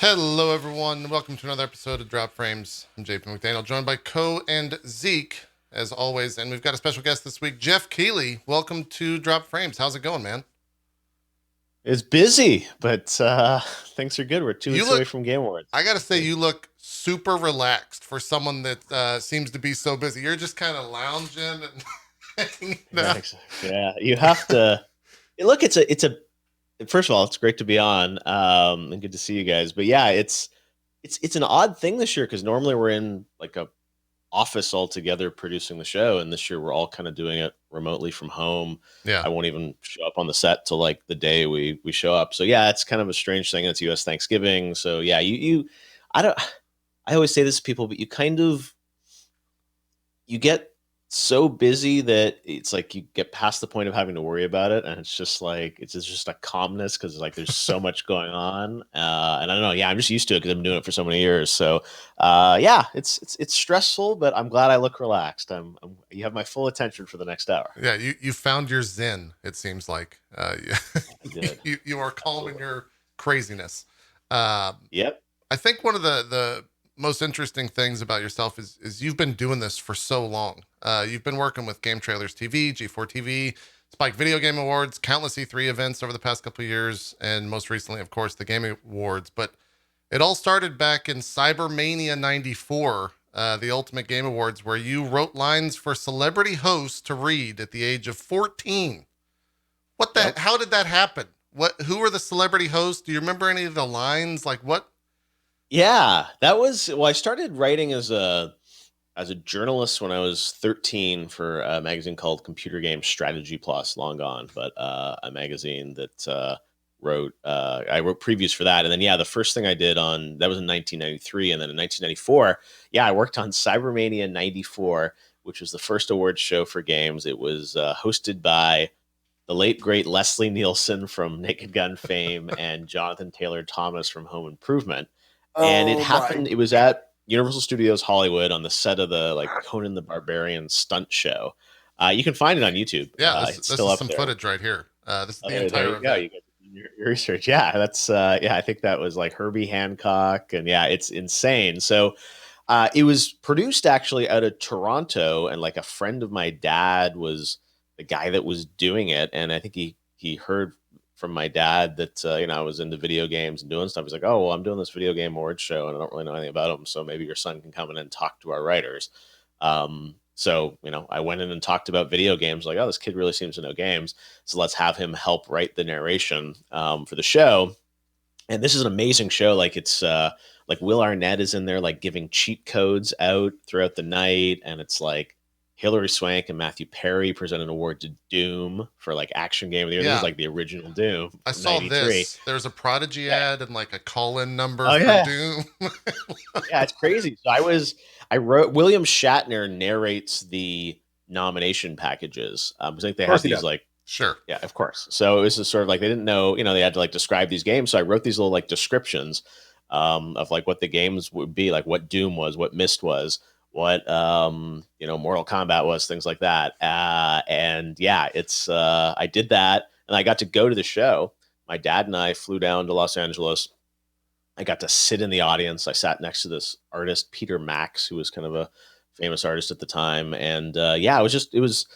Hello, everyone. Welcome to another episode of Drop Frames. I'm JP McDaniel, joined by Cohh and Zeke, as always. And we've got a special guest this week, Geoff Keighley. Welcome to Drop Frames. How's it going, man? It's busy, but things are good. We're two You weeks away look, from Game Awards. I got to It's say, good. you look super relaxed for someone that seems to be so busy. You're just kind of lounging and hanging Yeah, out. yeah. You have to look. It's a. First of all, it's great to be on, and good to see you guys. But yeah, it's an odd thing this year because normally we're in like a office all together producing the show, and this year we're all kind of doing it remotely from home. Yeah. I won't even show up on the set till like the day we show up. So yeah, it's kind of a strange thing. It's U.S. Thanksgiving, so yeah, you I don't. I always say this to people, but you get so busy that it's like you get past the point of having to worry about it, and it's just like it's just a calmness because like there's so much going on, and I don't know. Yeah, I'm just used to it because I've been doing it for so many years. So yeah, it's stressful, but I'm glad I look relaxed. You have my full attention for the next hour. Yeah, you found your zen, it seems like. I did. You are calm in Absolutely. your craziness. Um, Yep. I think one of the most interesting things about yourself is you've been doing this for so long. You've been working with Game Trailers TV, G4 TV, Spike Video Game Awards, countless E3 events over the past couple of years, and most recently, of course, the Game Awards. But it all started back in Cybermania '94, the Ultimate Game Awards, where you wrote lines for celebrity hosts to read at the age of 14. What the? Yep. How did that happen? What? Who were the celebrity hosts? Do you remember any of the lines? Like what? Yeah, that was well. I started writing as a journalist when I was 13 for a magazine called Computer Game Strategy Plus, long gone, but a magazine that wrote I wrote previews for that, and then yeah, the first thing I did on that was in 1993, and then in 1994, yeah, I worked on Cybermania '94, which was the first awards show for games. It was hosted by the late great Leslie Nielsen from Naked Gun fame and Jonathan Taylor Thomas from Home Improvement, and it Oh my. happened. It was at Universal Studios Hollywood on the set of the like Conan the Barbarian stunt show. You can find it on YouTube. Yeah, this It's this still is up some there. footage right here. This is the There entire you go. event. You get your research. Yeah, that's yeah. I think that was like Herbie Hancock, and yeah, it's insane. So it was produced actually out of Toronto, and like a friend of my dad was the guy that was doing it, and I think he heard from my dad that I was into video games and doing stuff. He's like, "Oh, well, I'm doing this video game awards show, and I don't really know anything about them, so maybe your son can come in and talk to our writers." So I went in and talked about video games. Like, oh, this kid really seems to know games, so let's have him help write the narration for the show. And this is an amazing show. Like like Will Arnett is in there like giving cheat codes out throughout the night, and it's like Hilary Swank and Matthew Perry present an award to Doom for like action game of the year. This is Yeah, like the original Doom I from saw '93. this. There's a Prodigy Yeah. ad and like a call-in number Oh for yeah. Doom. Yeah, it's crazy. So I wrote William Shatner narrates the nomination packages. I think they Of had course he these does. like Sure. yeah, of course. So it was just sort of like they didn't know, they had to like describe these games. So I wrote these little like descriptions of like what the games would be, like what Doom was, what Myst was, what Mortal Kombat was, things like that. And yeah, it's I did that, and I got to go to the show. My dad and I flew down to Los Angeles. I got to sit in the audience. I sat next to this artist, Peter Max, who was kind of a famous artist at the time. And yeah, it was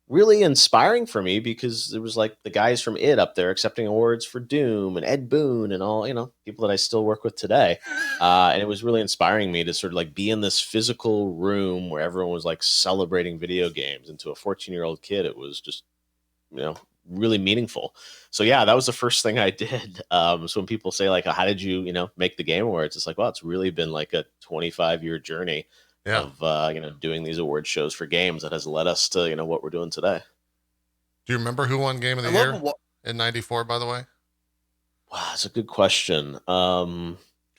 really inspiring for me because there was like the guys from It up there accepting awards for Doom and Ed Boon and all, people that I still work with today. And it was really inspiring me to sort of like be in this physical room where everyone was like celebrating video games. And to a 14-year-old kid, it was just, you know, really meaningful. So yeah, that was the first thing I did. So when people say like, how did you, make the Game Awards? It's like, well, it's really been like a 25-year journey Yeah. of doing these award shows for games that has led us to what we're doing today. Do you remember who won Game of I the love Year what in '94? By the way, Wow, that's a good question. I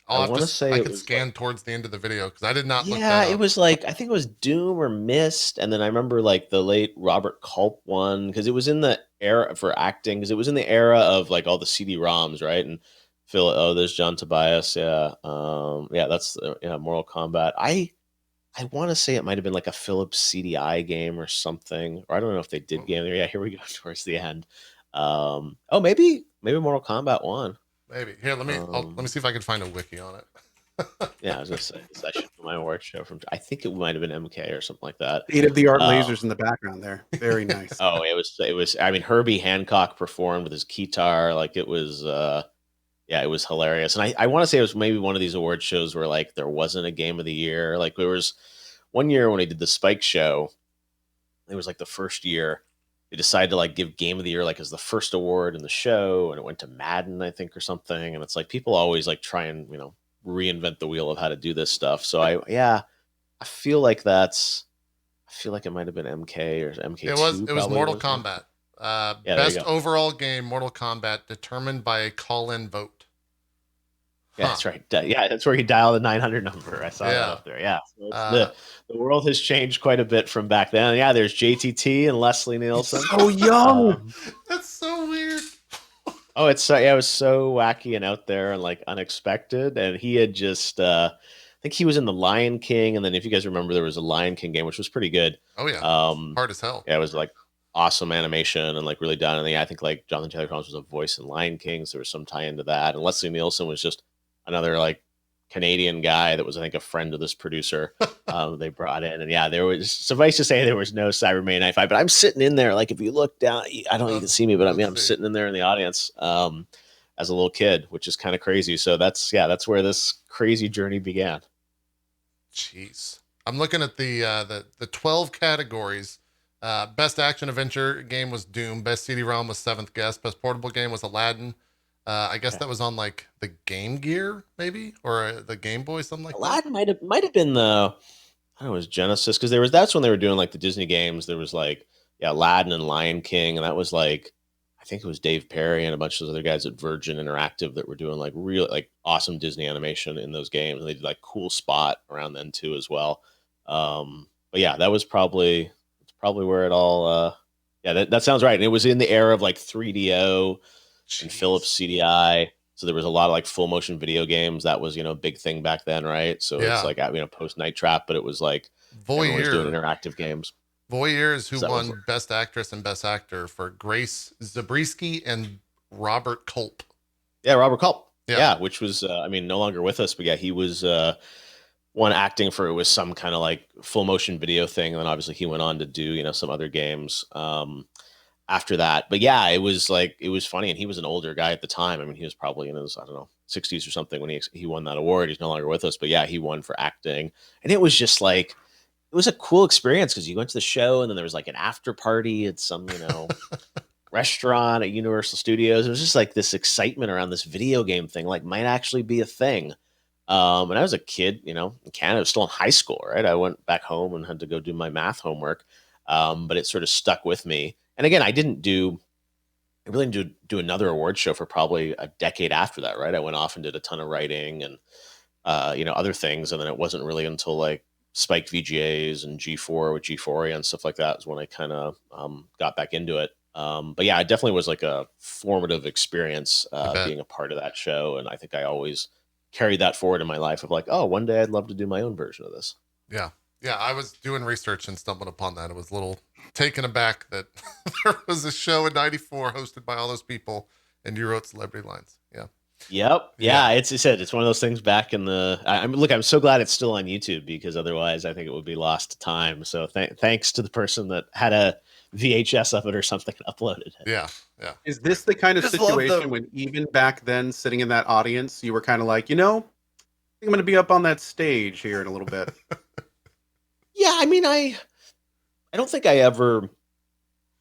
I'll have want to to. say I it can was like, scan towards the end of the video because I did not look that yeah, it up. was like I think it was Doom or Mist, and then I remember like the late Robert Culp one because it was in the era for acting because it was in the era of like all the CD-ROMs, right? And Phil, oh, there's John Tobias, yeah, yeah, that's yeah, Mortal Kombat. I want to say it might have been like a Philips CDI game or something, or I don't know if they did game there. Yeah, here we go towards the end. Oh, maybe Mortal Kombat one. Maybe here. Let me see if I can find a wiki on it. Yeah, I was gonna say session for my award show from. I think it might have been MK or something like that. State of the art Uh, lasers in the background there. Very nice. oh, it was. I mean, Herbie Hancock performed with his guitar. Like it was. Yeah, it was hilarious. And I want to say it was maybe one of these award shows where like there wasn't a game of the year. Like there was one year when he did the Spike show. It was like the first year they decided to like give game of the year like as the first award in the show, and it went to Madden, I think, or something. And it's like people always like try and reinvent the wheel of how to do this stuff. So I feel like I feel like it might have been MK or MK2. It was Mortal was it? Kombat. Yeah, there you Best go. overall game, Mortal Kombat, determined by a call-in vote. Yeah, that's right. Yeah, that's where you dial the 900 number. I saw that up there. Yeah, so the world has changed quite a bit from back then. Yeah, there's JTT and Leslie Nielsen. So young. That's so weird. Oh, it was so wacky and out there and like unexpected. And he had just, I think he was in the Lion King, and then if you guys remember, there was a Lion King game which was pretty good. Oh yeah, hard as hell. Yeah, it was like awesome animation and like really done. And yeah, I think like Jonathan Taylor Thomas was a voice in Lion King, so there was some tie into that. And Leslie Nielsen was just another like Canadian guy that was, I think, a friend of this producer. They brought in, and yeah, there was, suffice to say, there was no Cyberman 95. But I'm sitting in there, like if you look down, I don't know if you can see me, but I'm sitting in there in the audience as a little kid, which is kind of crazy. So that's where this crazy journey began. Jeez, I'm looking at the 12 categories. Best action adventure game was Doom. Best CD-ROM was Seventh Guest. Best portable game was Aladdin. I guess that was on like the Game Gear, maybe, or the Game Boy, something like Aladdin that. might have been the, I don't know, it was Genesis, because that's when they were doing like the Disney games. There was like Aladdin and Lion King, and that was like, I think it was Dave Perry and a bunch of those other guys at Virgin Interactive that were doing like real like awesome Disney animation in those games. And they did like Cool Spot around then too as well. But yeah, that was probably where it all. Yeah, that sounds right. And it was in the era of like 3DO. And Philips CDI. So there was a lot of like full motion video games. That was, a big thing back then, right? So it's like, post Night Trap, but it was like everyone was doing interactive games. Voyeur is who won Best Actress and Best Actor for Grace Zabriskie and Robert Culp. Yeah, Robert Culp. Yeah, which was, no longer with us, but yeah, he was one acting for, it was some kind of like full motion video thing. And then obviously he went on to do, some other games. After that. But yeah, it was funny. And he was an older guy at the time. I mean, he was probably in his, I don't know, 60s or something when he won that award. He's no longer with us, but yeah, he won for acting. And it was just like, it was a cool experience because you went to the show and then there was like an after party at some, restaurant at Universal Studios. It was just like this excitement around this video game thing, like might actually be a thing. And I was a kid, in Canada, I was still in high school, right? I went back home and had to go do my math homework. But it sort of stuck with me. And again, I really didn't do another award show for probably a decade after that, right? I went off and did a ton of writing and, other things. And then it wasn't really until like Spike VGAs and G4 with G4 and stuff like that is when I kind of got back into it. But yeah, it definitely was like a formative experience being a part of that show. And I think I always carried that forward in my life of like, oh, one day I'd love to do my own version of this. Yeah. Yeah, I was doing research and stumbled upon that. It was a little taken aback that there was a show in '94 hosted by all those people, and you wrote celebrity lines. Yeah. Yep. Yeah. It's one of those things back in the. I'm so glad it's still on YouTube because otherwise I think it would be lost to time. So thanks to the person that had a VHS of it or something and uploaded it. Yeah. Yeah. Is this the kind of situation when even back then, sitting in that audience, you were kind of like, I think I'm going to be up on that stage here in a little bit. Yeah, I don't think I ever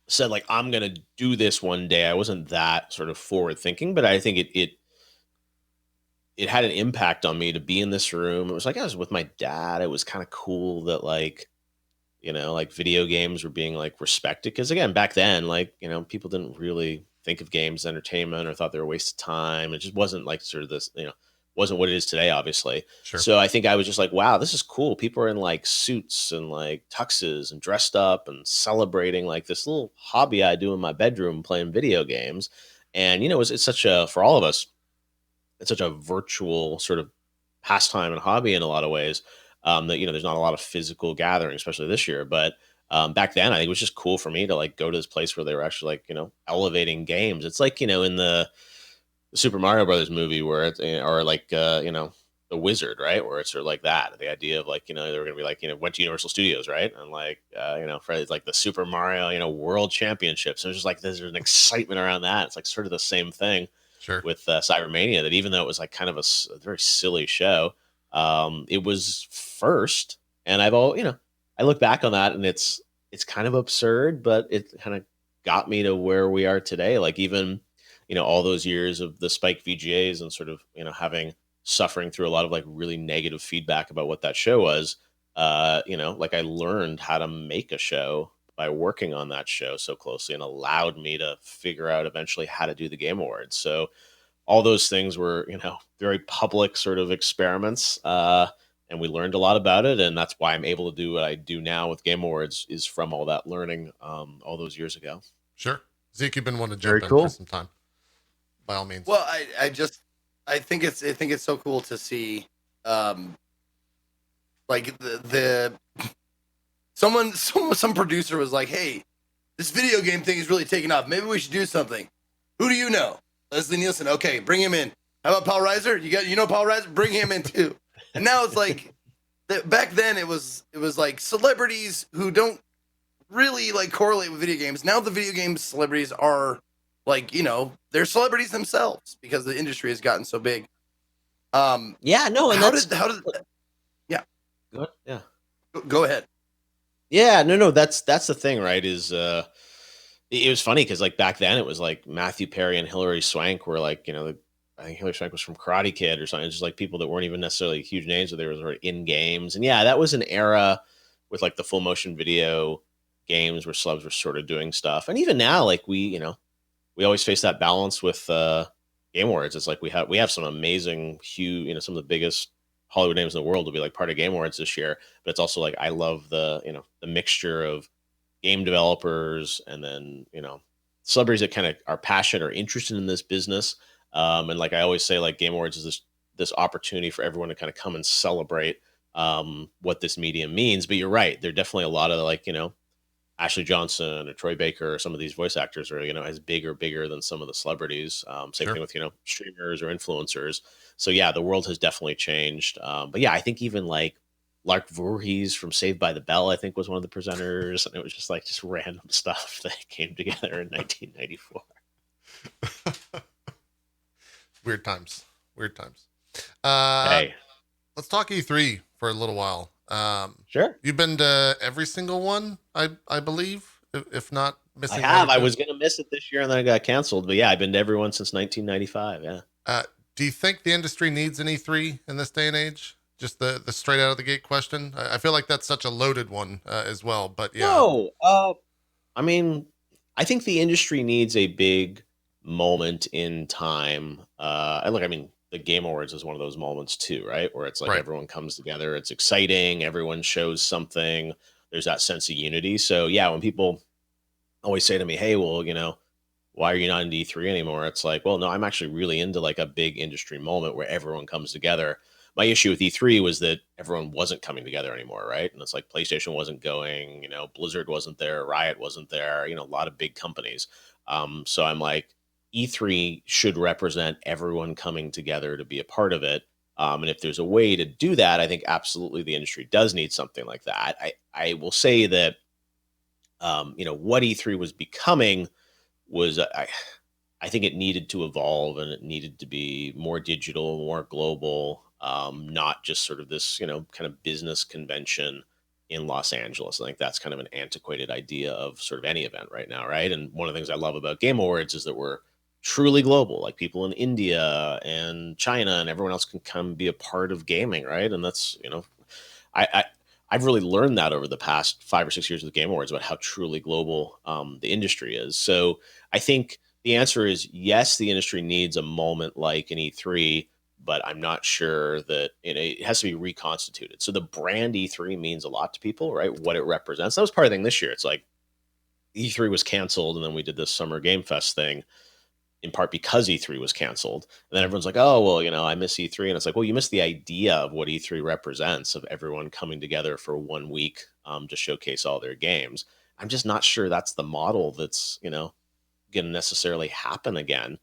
said like I'm gonna do this one day. I wasn't that sort of forward thinking, but I think it had an impact on me to be in this room. It was like I was with my dad. It was kind of cool that like like video games were being like respected because again back then like people didn't really think of games as entertainment or thought they were a waste of time. It just wasn't like sort of this wasn't what it is today, obviously. Sure. So I think I was just like, wow, this is cool. People are in like suits and like tuxes and dressed up and celebrating like this little hobby I do in my bedroom playing video games. And, it's such for all of us, it's such a virtual sort of pastime and hobby in a lot of ways that, there's not a lot of physical gathering, especially this year. But back then, I think it was just cool for me to like go to this place where they were actually like, elevating games. It's like, in the Super Mario Brothers movie where it's, or like the Wizard, right, where it's sort of like that, the idea of like, they were gonna be like, went to Universal Studios, right, and like for like the Super Mario World Championships. There's just like there's an excitement around that. It's like sort of the same thing Sure. with Cybermania, that even though it was like kind of a very silly show, it was first, and I look back on that and it's kind of absurd, but it kind of got me to where we are today. Like even all those years of the Spike VGAs and sort of having suffering through a lot of like really negative feedback about what that show was. Like I learned how to make a show by working on that show so closely, and allowed me to figure out eventually how to do the Game Awards. So all those things were, very public sort of experiments. And we learned a lot about it. And that's why I'm able to do what I do now with Game Awards, is from all that learning all those years ago. Sure. Zeke, you've been wanting to jump in for some time. By all means. Well, I think it's so cool to see, like some producer was like, hey, this video game thing is really taking off. Maybe we should do something. Who do you know? Leslie Nielsen. Okay, bring him in. How about Paul Reiser? You know Paul Reiser? Bring him in too. And now it's like, back then it was like celebrities who don't really like correlate with video games. Now the video game celebrities are like, they're celebrities themselves because the industry has gotten so big. Yeah, no, and yeah. Go ahead. Yeah, no, that's the thing, right? Is it was funny because like back then it was like Matthew Perry and Hilary Swank were like, I think Hilary Swank was from Karate Kid or something. It's just like people that weren't even necessarily huge names, but they were sort of in games. And yeah, that was an era with like the full motion video games where celebs were sort of doing stuff. And even now, like we always face that balance with Game Awards. It's like we have some amazing, huge, some of the biggest Hollywood names in the world will be like part of Game Awards this year. But it's also like I love the the mixture of game developers and then celebrities that kind of are passionate or interested in this business. And like I always say, like Game Awards is this opportunity for everyone to kind of come and celebrate what this medium means. But you're right, there are definitely a lot of like Ashley Johnson or Troy Baker or some of these voice actors are as big or bigger than some of the celebrities. Same thing with streamers or influencers. So yeah, the world has definitely changed. But yeah, I think even like Lark Voorhees from Saved by the Bell, I think, was one of the presenters, and it was just random stuff that came together in 1994. Weird times. Hey, let's talk E3 for a little while. Sure. You've been to every single one, I believe, if not missing. I have. I was going to miss it this year, and then I got canceled. But yeah, I've been to everyone since 1995. Yeah. Do you think the industry needs an E3 in this day and age? Just the straight out of the gate question. I feel like that's such a loaded one as well. But yeah. No. I mean, I think the industry needs a big moment in time. I mean, the Game Awards is one of those moments too, right? Where it's like everyone comes together, it's exciting, everyone shows something, there's that sense of unity. So yeah, when people always say to me, hey, well, why are you not in E3 anymore? It's like, well, no, I'm actually really into like a big industry moment where everyone comes together. My issue with E3 was that everyone wasn't coming together anymore, right? And it's like PlayStation wasn't going, Blizzard wasn't there, Riot wasn't there, a lot of big companies. So I'm like, E3 should represent everyone coming together to be a part of it. And if there's a way to do that, I think absolutely the industry does need something like that. I will say that, what E3 was becoming was, I think it needed to evolve, and it needed to be more digital, more global, not just sort of this, kind of business convention in Los Angeles. I think that's kind of an antiquated idea of sort of any event right now, right? And one of the things I love about Game Awards is that we're truly global. Like people in India and China and everyone else can come be a part of gaming, right? And that's, I've really learned that over the past 5 or 6 years with Game Awards about how truly global the industry is. So I think the answer is yes, the industry needs a moment like an E3, but I'm not sure that it has to be reconstituted. So the brand E3 means a lot to people, right? What it represents. That was part of the thing this year. It's like E3 was canceled, and then we did this Summer Game Fest thing, in part because E3 was canceled. And then everyone's like, oh, well, I miss E3. And it's like, well, you miss the idea of what E3 represents, of everyone coming together for 1 week to showcase all their games. I'm just not sure that's the model that's, going to necessarily happen again.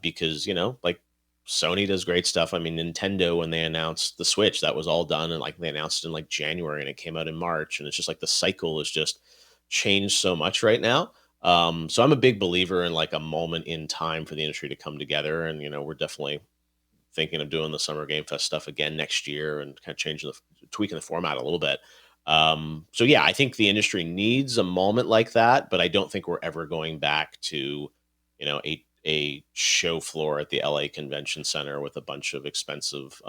because, like Sony does great stuff. I mean, Nintendo, when they announced the Switch, that was all done. And like they announced in like January and it came out in March. And it's just like the cycle is just changed so much right now. So I'm a big believer in like a moment in time for the industry to come together. And, we're definitely thinking of doing the Summer Game Fest stuff again next year and kind of tweaking the format a little bit. So yeah, I think the industry needs a moment like that, but I don't think we're ever going back to, a show floor at the LA Convention Center with a bunch of expensive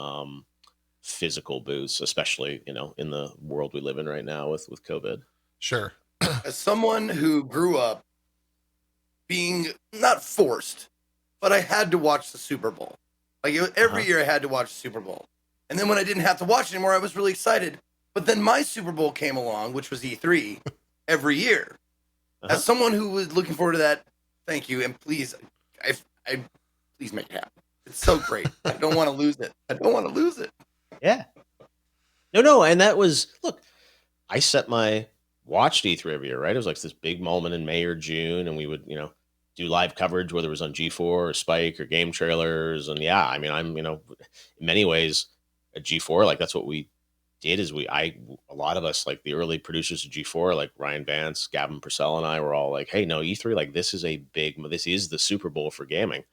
physical booths, especially, in the world we live in right now with COVID. Sure. As someone who grew up being not forced, but I had to watch the Super Bowl. Like every year I had to watch the Super Bowl. And then when I didn't have to watch anymore, I was really excited. But then my Super Bowl came along, which was E3 every year. As someone who was looking forward to that, thank you. And please, please make it happen. It's so great. I don't want to lose it. Yeah. No. And that was, look, I watched E3 every year, right? It was like this big moment in May or June, and we would, do live coverage, whether it was on G4 or Spike or game trailers. And yeah, I mean, I'm, in many ways at G4, like that's what we did is a lot of us, like the early producers of G4, like Ryan Vance, Gavin Purcell, and I were all like, hey, no, E3, like this is the Super Bowl for gaming.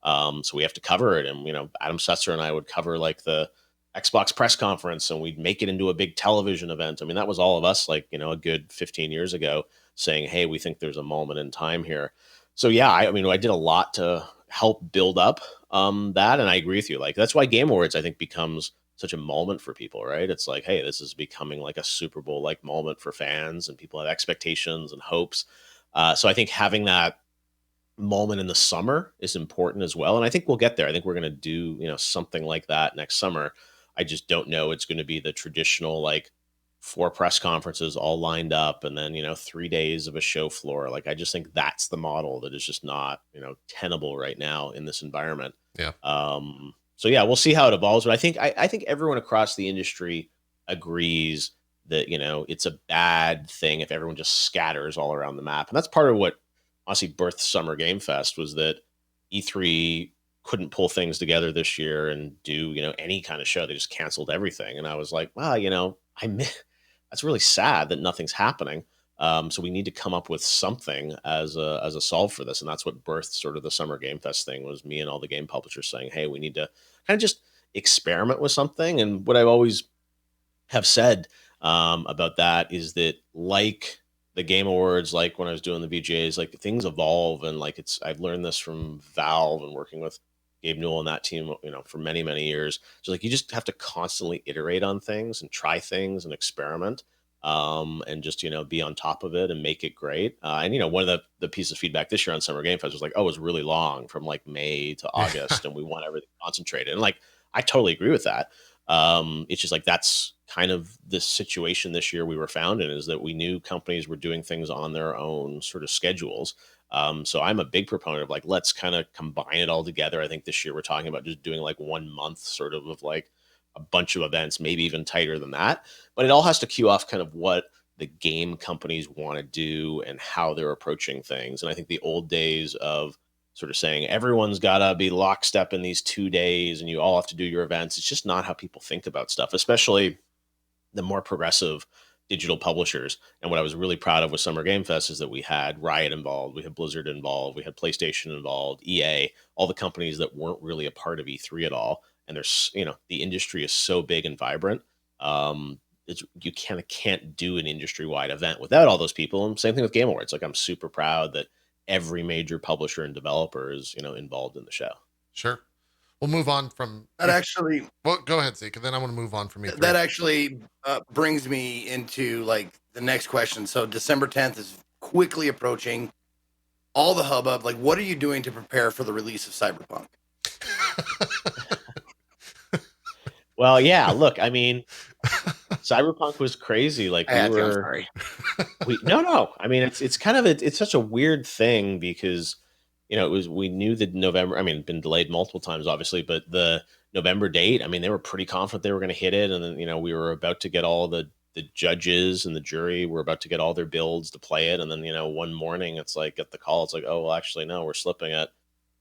So we have to cover it. And, Adam Setzer and I would cover like the Xbox press conference and we'd make it into a big television event. I mean, that was all of us like, a good 15 years ago saying, hey, we think there's a moment in time here. So yeah, I did a lot to help build up that. And I agree with you. Like, that's why Game Awards, I think, becomes such a moment for people, right? It's like, hey, this is becoming like a Super Bowl like moment for fans and people have expectations and hopes. So I think having that moment in the summer is important as well. And I think we'll get there. I think we're going to do, something like that next summer. I just don't know it's going to be the traditional, like 4 press conferences all lined up and then, 3 days of a show floor. Like, I just think that's the model that is just not, tenable right now in this environment. Yeah. So yeah, we'll see how it evolves. But I think everyone across the industry agrees that, it's a bad thing if everyone just scatters all around the map. And that's part of what honestly birthed Summer Game Fest was that E3 couldn't pull things together this year and do, any kind of show. They just canceled everything. And I was like, wow, that's really sad that nothing's happening. So we need to come up with something as a solve for this. And that's what birthed sort of the Summer Game Fest thing was me and all the game publishers saying, hey, we need to kind of just experiment with something. And what I've always have said about that is that like the Game Awards, like when I was doing the VGAs, like things evolve. And like I've learned this from Valve and working with Gabe Newell and that team, for many, many years. So like, you just have to constantly iterate on things and try things and experiment, and just, be on top of it and make it great. And, one of the pieces of feedback this year on Summer Game Fest was like, oh, it was really long from like May to August and we want everything concentrated. And like, I totally agree with that. It's just like, that's kind of the situation this year we were found in, is that we knew companies were doing things on their own sort of schedules. So I'm a big proponent of like, let's kind of combine it all together. I think this year we're talking about just doing like 1 month sort of like a bunch of events, maybe even tighter than that. But it all has to cue off kind of what the game companies want to do and how they're approaching things. And I think the old days of sort of saying everyone's got to be lockstep in these 2 days and you all have to do your events, it's just not how people think about stuff, especially the more progressive digital publishers. And what I was really proud of with Summer Game Fest is that we had Riot involved, we had Blizzard involved, we had PlayStation involved, EA, all the companies that weren't really a part of E3 at all. And there's, the industry is so big and vibrant. You kind of can't do an industry-wide event without all those people. And same thing with Game Awards. Like, I'm super proud that every major publisher and developer is, involved in the show. Sure. We'll move on from that. Actually, well, go ahead, Zeke, and then I want to move on from E3. That actually brings me into like the next question. So December 10th is quickly approaching. All the hubbub. Like, what are you doing to prepare for the release of Cyberpunk? Well, yeah. Look, I mean, Cyberpunk was crazy. Like, I'm sorry. No. I mean, it's kind of it's such a weird thing because. We knew that November, it'd been delayed multiple times, obviously, but the November date, they were pretty confident they were going to hit it. And then, we were about to get all the judges and the jury were about to get all their builds to play it. And then, one morning it's like, get the call. It's like, oh, well, actually, no, we're slipping it.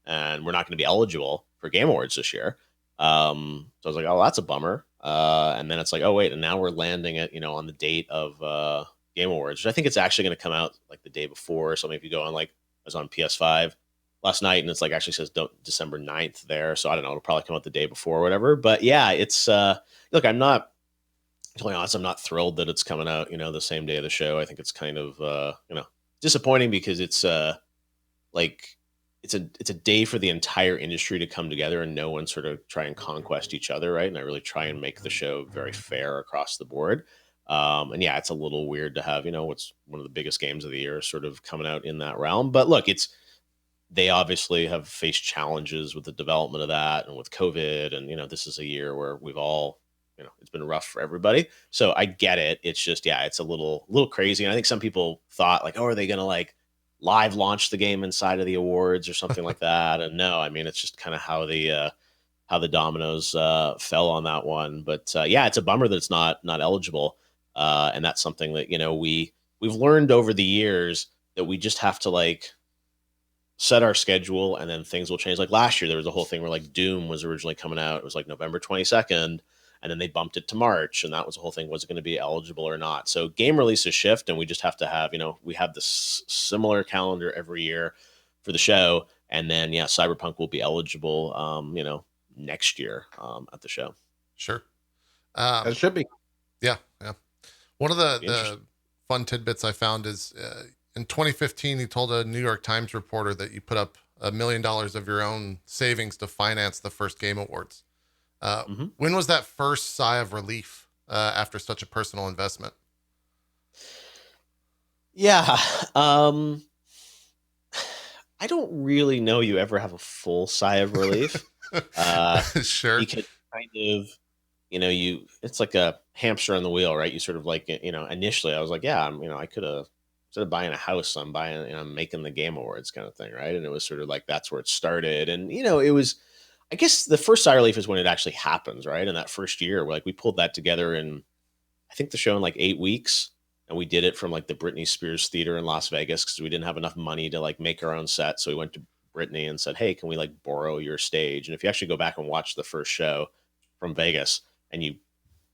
and we're not going to be eligible for Game Awards this year. So I was like, oh, that's a bummer. And then it's like, oh wait, and now we're landing it, on the date of Game Awards, which I think it's actually going to come out like the day before. So maybe if you go on, like, I was on PS5 last night, and it's like actually says December 9th there. So I don't know, it'll probably come out the day before or whatever. But yeah, it's look, I'm not, to be honest, I'm not thrilled that it's coming out, the same day of the show. I think it's kind of disappointing because it's like it's a day for the entire industry to come together and no one sort of try and conquest each other, right? And I really try and make the show very fair across the board. And yeah, it's a little weird to have, what's one of the biggest games of the year sort of coming out in that realm. But look, they obviously have faced challenges with the development of that and with COVID. And, this is a year where we've all, it's been rough for everybody. So I get it. It's just, yeah, it's a little crazy. And I think some people thought like, oh, are they going to like live launch the game inside of the awards or something like that? And no, I mean, it's just kind of how the dominoes fell on that one. But yeah, it's a bummer that it's not eligible. And that's something that, we've learned over the years that we just have to like set our schedule and then things will change. Like last year, there was a whole thing where like Doom was originally coming out. It was like November 22nd. And then they bumped it to March. And that was the whole thing. Was it going to be eligible or not? So game releases shift and we just have to have, we have this similar calendar every year for the show. And then, yeah, Cyberpunk will be eligible, next year at the show. Sure. It should be. Yeah. One of the fun tidbits I found is in 2015, you told a New York Times reporter that you put up $1 million of your own savings to finance the first Game Awards. When was that first sigh of relief after such a personal investment? Yeah. I don't really know you ever have a full sigh of relief. Sure. You can kind of, it's like a hamster on the wheel, right? You sort of like, initially I was like, yeah, I could have, instead of buying a house, I'm buying, I'm making the Game Awards kind of thing. Right. And it was sort of like, that's where it started. And, it was, I guess the first sigh of relief is when it actually happens. Right. And that first year, like we pulled that together in, I think the show in like 8 weeks. And we did it from like the Britney Spears Theater in Las Vegas because we didn't have enough money to like make our own set. So we went to Britney and said, hey, can we like borrow your stage? And if you actually go back and watch the first show from Vegas and you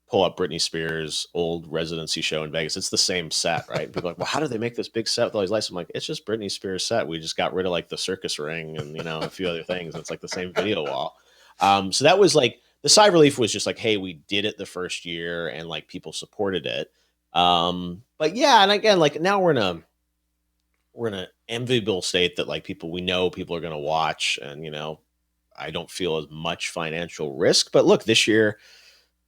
pull up Britney Spears' old residency show in Vegas, it's the same set, right? People are like, well, how did they make this big set with all these lights? I'm like, it's just Britney Spears' set. We just got rid of like the circus ring and, a few other things. It's like the same video wall. So that was like, the sigh of relief was just like, hey, we did it the first year and like people supported it. But yeah, and again, like now we're in an enviable state that like we know people are going to watch and, I don't feel as much financial risk, but look, this year,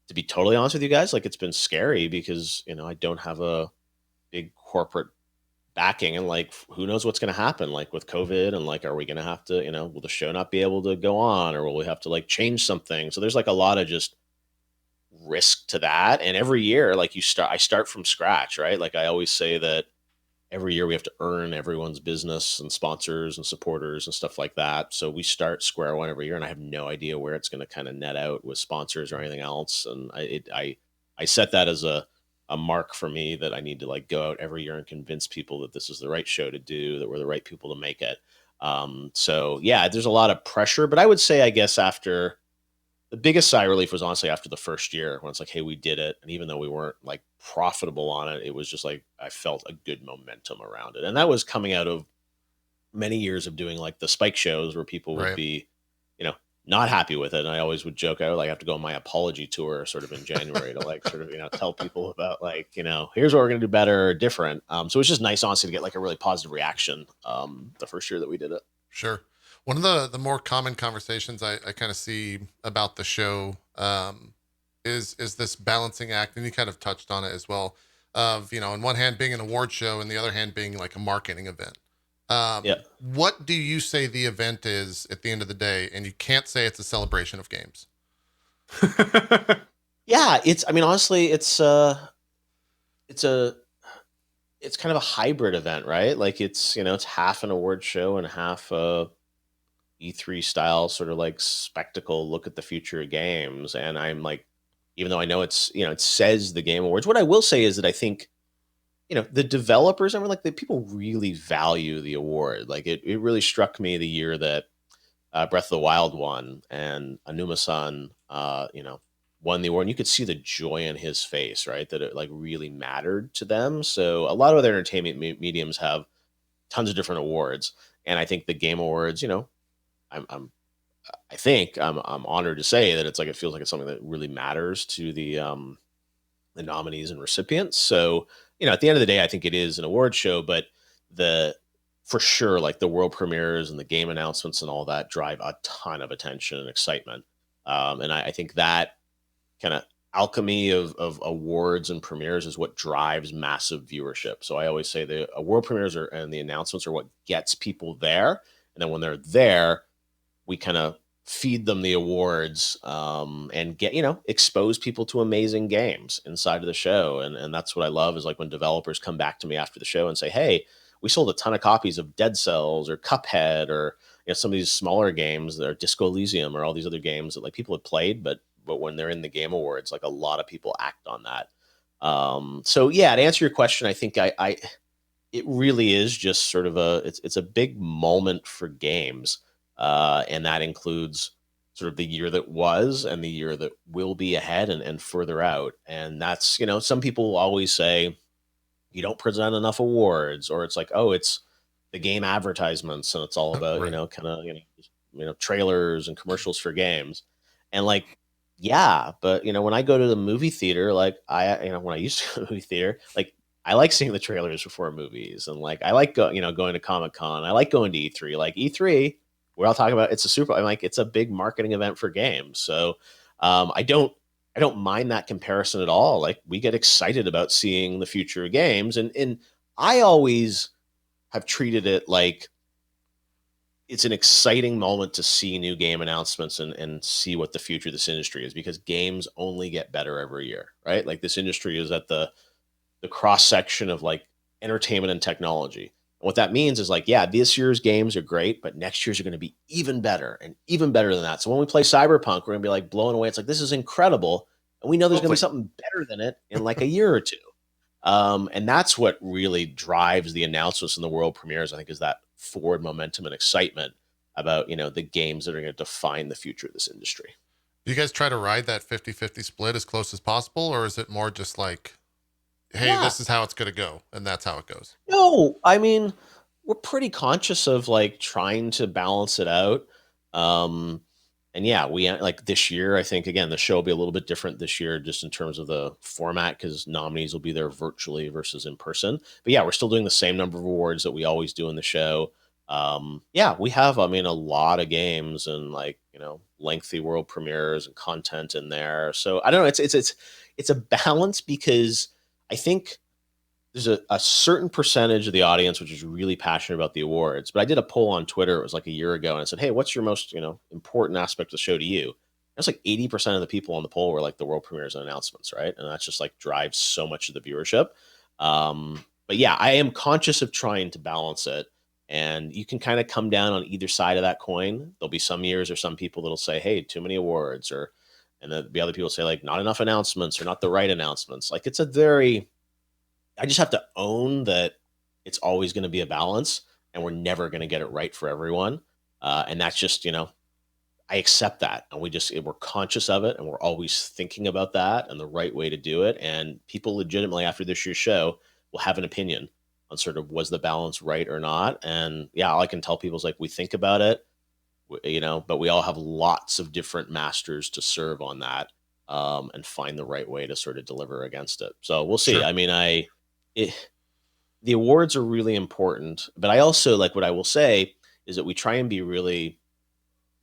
to be totally honest with you guys, like it's been scary because, I don't have a big corporate backing and like, who knows what's going to happen like with COVID and like, are we going to have to, will the show not be able to go on or will we have to like change something? So there's like a lot of just risk to that. And every year, like I start from scratch, right? Like I always say that every year we have to earn everyone's business and sponsors and supporters and stuff like that. So we start square one every year and I have no idea where it's going to kind of net out with sponsors or anything else. And I set that as a mark for me that I need to like go out every year and convince people that this is the right show to do, that we're the right people to make it. So yeah, there's a lot of pressure, but I would say, I guess after the biggest sigh of relief was honestly after the first year when it's like, hey, we did it. And even though we weren't like profitable on it, it was just like, I felt a good momentum around it. And that was coming out of many years of doing like the spike shows where people would be, not happy with it. And I always would joke, I would like have to go on my apology tour sort of in January to like sort of, tell people about like, here's what we're going to do better or different. So it's just nice, honestly, to get like a really positive reaction the first year that we did it. Sure. One of the more common conversations I kind of see about the show is this balancing act, and you kind of touched on it as well, of, on one hand being an award show and the other hand being like a marketing event. What do you say the event is at the end of the day? And you can't say it's a celebration of games. Yeah, honestly, it's kind of a hybrid event, right? Like it's half an award show and half a E3 style sort of like spectacle look at the future of games. And I'm like, even though I know it's, it says the Game Awards, what I will say is that I think, the developers, like the people really value the award. Like it really struck me the year that Breath of the Wild won, and Anuma-san, won the award, and you could see the joy in his face, right? That it like really mattered to them. So a lot of other entertainment mediums have tons of different awards, and I think the Game Awards, I'm I think I'm honored to say that it's like it feels like it's something that really matters to the nominees and recipients. So at the end of the day, I think it is an award show, but the for sure, like the world premieres and the game announcements and all that drive a ton of attention and excitement. And I think that kind of alchemy of awards and premieres is what drives massive viewership. So I always say the world premieres and the announcements are what gets people there. And then when they're there, we kind of feed them the awards and get, expose people to amazing games inside of the show. And that's what I love is like when developers come back to me after the show and say, hey, we sold a ton of copies of Dead Cells or Cuphead or some of these smaller games that are Disco Elysium or all these other games that like people have played, but when they're in the Game Awards, like a lot of people act on that. So yeah, to answer your question, I think it really is just sort of it's a big moment for games. And that includes sort of the year that was and the year that will be ahead and further out. And that's, some people always say you don't present enough awards, or it's like, oh, it's the game advertisements and it's all about, Right. kind of, trailers and commercials for games. And like, yeah, but when I go to the movie theater, like when I used to go to the movie theater, like I like seeing the trailers before movies, and like I like going to Comic-Con. I like going to E3. Like E3, we're all talking about I'm like it's a big marketing event for games. So I don't mind that comparison at all. Like we get excited about seeing the future of games, and I always have treated it like it's an exciting moment to see new game announcements and see what the future of this industry is, because games only get better every year, right? Like this industry is at the cross section of like entertainment and technology. And what that means is like, yeah, this year's games are great, but next year's are going to be even better and even better than that. So when we play Cyberpunk, we're going to be like blown away. It's like, this is incredible. And we know there's going to be something better than it in like a year or two. And that's what really drives the announcements in the world premieres, I think, is that forward momentum and excitement about, the games that are going to define the future of this industry. Do you guys try to ride that 50-50 split as close as possible, or is it more just like, hey, Yeah. this is how it's going to go, and that's how it goes? No, I mean, we're pretty conscious of like trying to balance it out. And yeah, we like this year, I think, again, the show will be a little bit different this year just in terms of the format, because nominees will be there virtually versus in person. But yeah, we're still doing the same number of awards that we always do in the show. Yeah, we have, I mean, a lot of games and like, lengthy world premieres and content in there. So I don't know. It's a balance, because I think there's a certain percentage of the audience which is really passionate about the awards. But I did a poll on Twitter, it was like a year ago, and I said, hey, what's your most important aspect of the show to you? That's like 80% of the people on the poll were like the world premieres and announcements, right? And that's just like drives so much of the viewership. But yeah, I am conscious of trying to balance it, and you can kind of come down on either side of that coin. There'll be some years or some people that'll say, hey, too many awards, and then the other people say like not enough announcements or not the right announcements. Like I just have to own that it's always going to be a balance, and we're never going to get it right for everyone. And that's just, I accept that. And we're conscious of it, and we're always thinking about that and the right way to do it. And people legitimately after this year's show will have an opinion on sort of, was the balance right or not? And yeah, all I can tell people is like, we think about it, but we all have lots of different masters to serve on that, and find the right way to sort of deliver against it. So we'll see. Sure. I mean, the awards are really important, but I also, like, what I will say is that we try and be really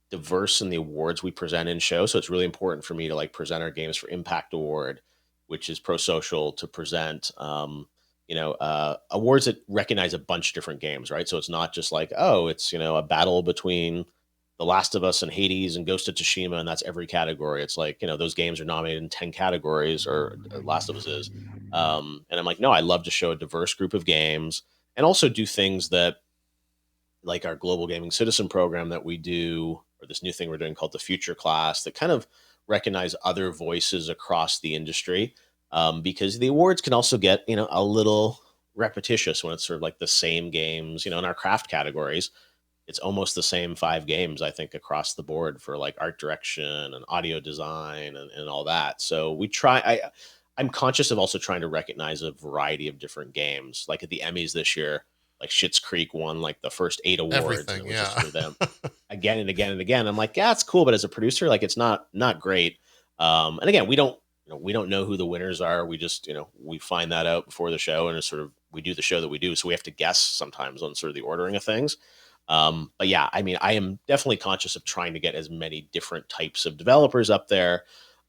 diverse in the awards we present in show. So it's really important for me to like present our games for Impact Award, which is pro social, to present, awards that recognize a bunch of different games, right? So it's not just like, oh, it's, a battle between The Last of Us and Hades and Ghost of Tsushima, and that's every category. It's like, those games are nominated in 10 categories, or Last of Us is. And I'm like, no, I love to show a diverse group of games, and also do things that, like our Global Gaming Citizen program that we do, or this new thing we're doing called the Future Class, that kind of recognize other voices across the industry. Because the awards can also get, a little repetitious when it's sort of like the same games, in our craft categories. it's almost the same 5 games, I think, across the board for like art direction and audio design and all that. So we try. I'm conscious of also trying to recognize a variety of different games. Like at the Emmys this year, like Schitt's Creek won like the first 8 awards. Everything, and it was yeah. just for them again and again and again. I'm like, yeah, it's cool, but as a producer, like it's not great. And again, we don't know who the winners are. We just, we find that out before the show, and it's sort of, we do the show that we do. So we have to guess sometimes on sort of the ordering of things. But yeah, I mean, I am definitely conscious of trying to get as many different types of developers up there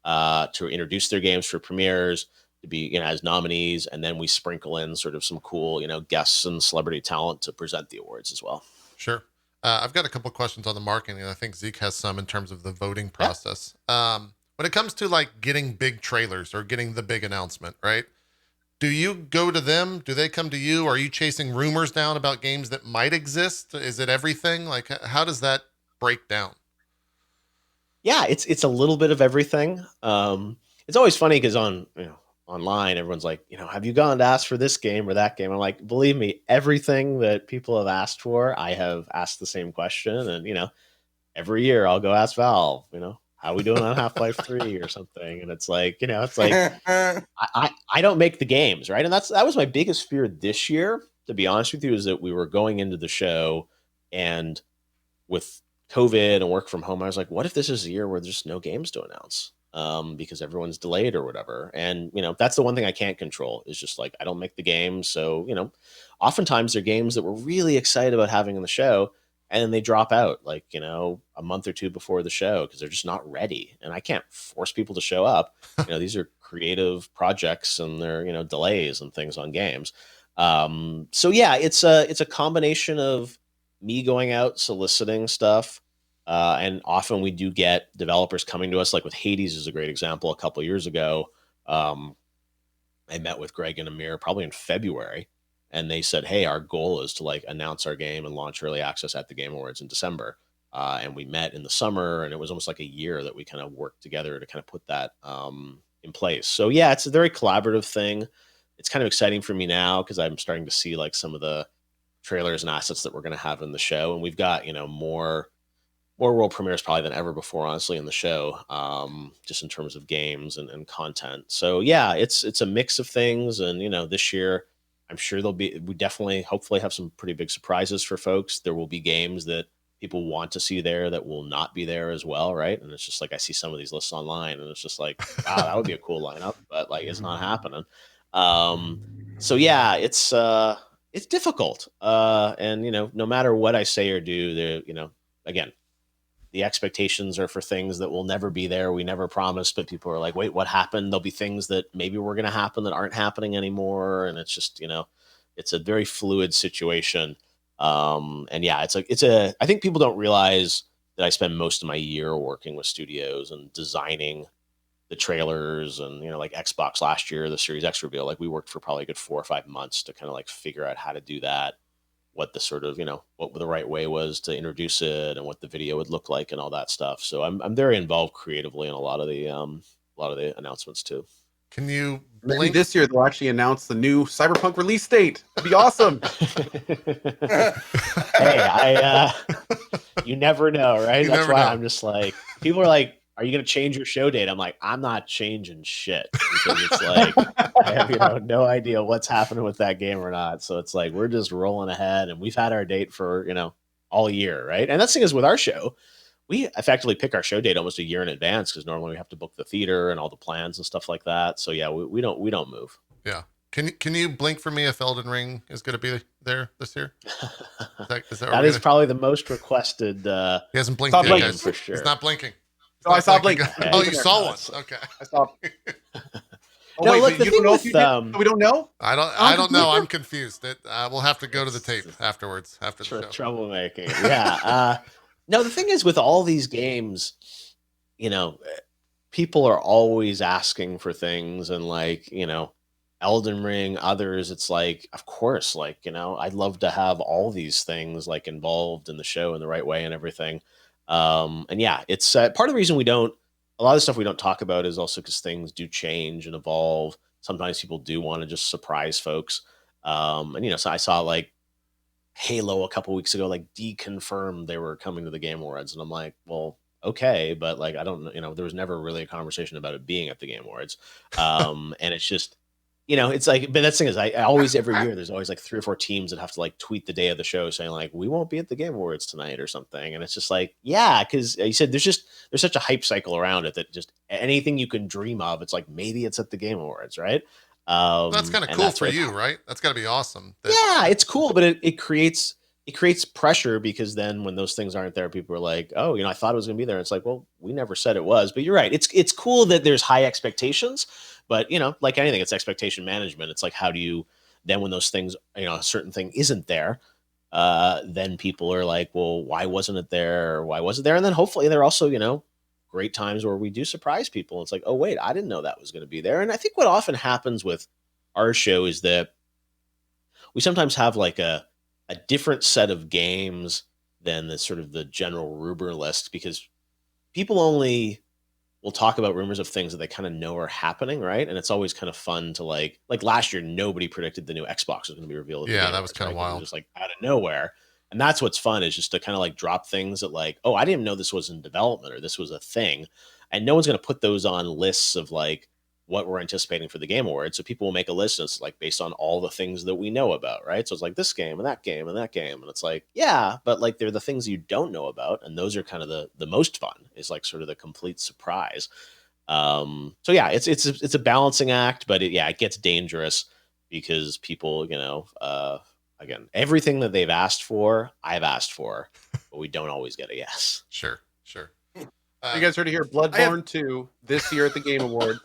to introduce their games for premieres, to be, as nominees. And then we sprinkle in sort of some cool, guests and celebrity talent to present the awards as well. Sure. I've got a couple questions on the marketing, and I think Zeke has some in terms of the voting process. Yeah. When it comes to like getting big trailers or getting the big announcement, right? Do you go to them? Do they come to you? Are you chasing rumors down about games that might exist? Is it everything? Like, how does that break down? Yeah, it's a little bit of everything. It's always funny because online, everyone's like, have you gone to ask for this game or that game? I'm like, believe me, everything that people have asked for, I have asked the same question. And, every year I'll go ask Valve, how are we doing on Half-Life 3 or something? And it's like, I don't make the games, right? And that was my biggest fear this year, to be honest with you, is that we were going into the show, and with COVID and work from home, I was like, what if this is a year where there's no games to announce? Because everyone's delayed or whatever. And, that's the one thing I can't control, is just like, I don't make the games. So, oftentimes they're games that we're really excited about having in the show, and then they drop out like, a month or two before the show because they're just not ready. And I can't force people to show up. These are creative projects, and they're, delays and things on games. So yeah, it's a combination of me going out soliciting stuff. And often we do get developers coming to us, like with Hades is a great example. A couple of years ago, I met with Greg and Amir probably in February, and they said, hey, our goal is to like announce our game and launch early access at the Game Awards in December. And we met in the summer, and it was almost like a year that we kind of worked together to kind of put that in place. So yeah, it's a very collaborative thing. It's kind of exciting for me now because I'm starting to see like some of the trailers and assets that we're going to have in the show. And we've got, more world premieres probably than ever before, honestly, in the show, just in terms of games and content. So yeah, it's a mix of things. And, this year, I'm sure we definitely, hopefully have some pretty big surprises for folks. There will be games that people want to see there that will not be there as well, right? And it's just like, I see some of these lists online, and it's just like, wow, that would be a cool lineup, but like, it's not happening. So yeah, it's difficult. And, no matter what I say or do, again, the expectations are for things that will never be there. We never promised, but people are like, wait, what happened? There'll be things that maybe were going to happen that aren't happening anymore. And it's just, it's a very fluid situation. And yeah, I think people don't realize that I spend most of my year working with studios and designing the trailers, and, like Xbox last year, the Series X reveal, like we worked for probably a good 4 or 5 months to kind of like figure out how to do that, what the sort of, what the right way was to introduce it, and what the video would look like and all that stuff. So I'm very involved creatively in a lot of the announcements too. Can you Maybe blink? this year they'll actually announce the new Cyberpunk release date. That'd be awesome. Hey, you never know, right? That's why know. I'm just like, people are like, are you going to change your show date? I'm like, I'm not changing shit, because it's like, I have, no idea what's happening with that game or not. So it's like, we're just rolling ahead, and we've had our date for, all year. Right. And that's the thing is with our show, we effectively pick our show date almost a year in advance, because normally we have to book the theater and all the plans and stuff like that. So yeah, we don't move. Yeah. Can you blink for me if Elden Ring is going to be there this year? That is probably the most requested. He hasn't blinked yet, guys. For sure. He's not blinking. No, I saw blink. Oh, you saw one. Okay. I saw. Oh, no, wait, look, you don't know if you did? We don't know? I don't know. I'm confused. We'll have to go to the tape afterwards, after the show. Troublemaking. Yeah. No, the thing is with all these games, people are always asking for things, and like, Elden Ring, others, it's like, of course, like, I'd love to have all these things like involved in the show in the right way and everything. And yeah, it's part of the reason a lot of the stuff we don't talk about is also because things do change and evolve. Sometimes people do want to just surprise folks. And, so I saw like Halo a couple weeks ago like deconfirmed they were coming to the Game Awards, and I'm like, well, okay, but like I don't know, there was never really a conversation about it being at the Game Awards, and it's just. It's like, but that's the thing is, I always, every year, there's always like 3 or 4 teams that have to like tweet the day of the show saying like, we won't be at the Game Awards tonight or something. And it's just like, yeah, because you said there's such a hype cycle around it that just anything you can dream of, it's like, maybe it's at the Game Awards, right? That's kind of cool for you, right? That's got to be awesome. Yeah, it's cool, but it creates pressure, because then when those things aren't there, people are like, oh, I thought it was going to be there. It's like, well, we never said it was. But you're right. It's cool that there's high expectations, but like anything, it's expectation management. It's like, how do you then, when those things, a certain thing isn't there, then people are like, well, why wasn't it there? Or why was it there? And then hopefully there are also, great times where we do surprise people. It's like, oh, wait, I didn't know that was going to be there. And I think what often happens with our show is that we sometimes have like a different set of games than the sort of the general rumor list, because people only will talk about rumors of things that they kind of know are happening, right? And it's always kind of fun to like last year, nobody predicted the new Xbox was going to be revealed. Yeah, that was kind of wild. Just like out of nowhere. And that's what's fun, is just to kind of like drop things that like, oh, I didn't even know this was in development or this was a thing. And no one's going to put those on lists of like what we're anticipating for the Game Awards. So people will make a list, and it's like based on all the things that we know about, right? So it's like this game and that game and that game. And it's like, yeah, but like they're the things you don't know about. And those are kind of the most fun, is like sort of the complete surprise. So yeah, it's a balancing act, but it gets dangerous, because people, again, everything that they've asked for, I've asked for, but we don't always get a yes. Sure. You guys heard it here. Bloodborne 2 this year at the Game Awards.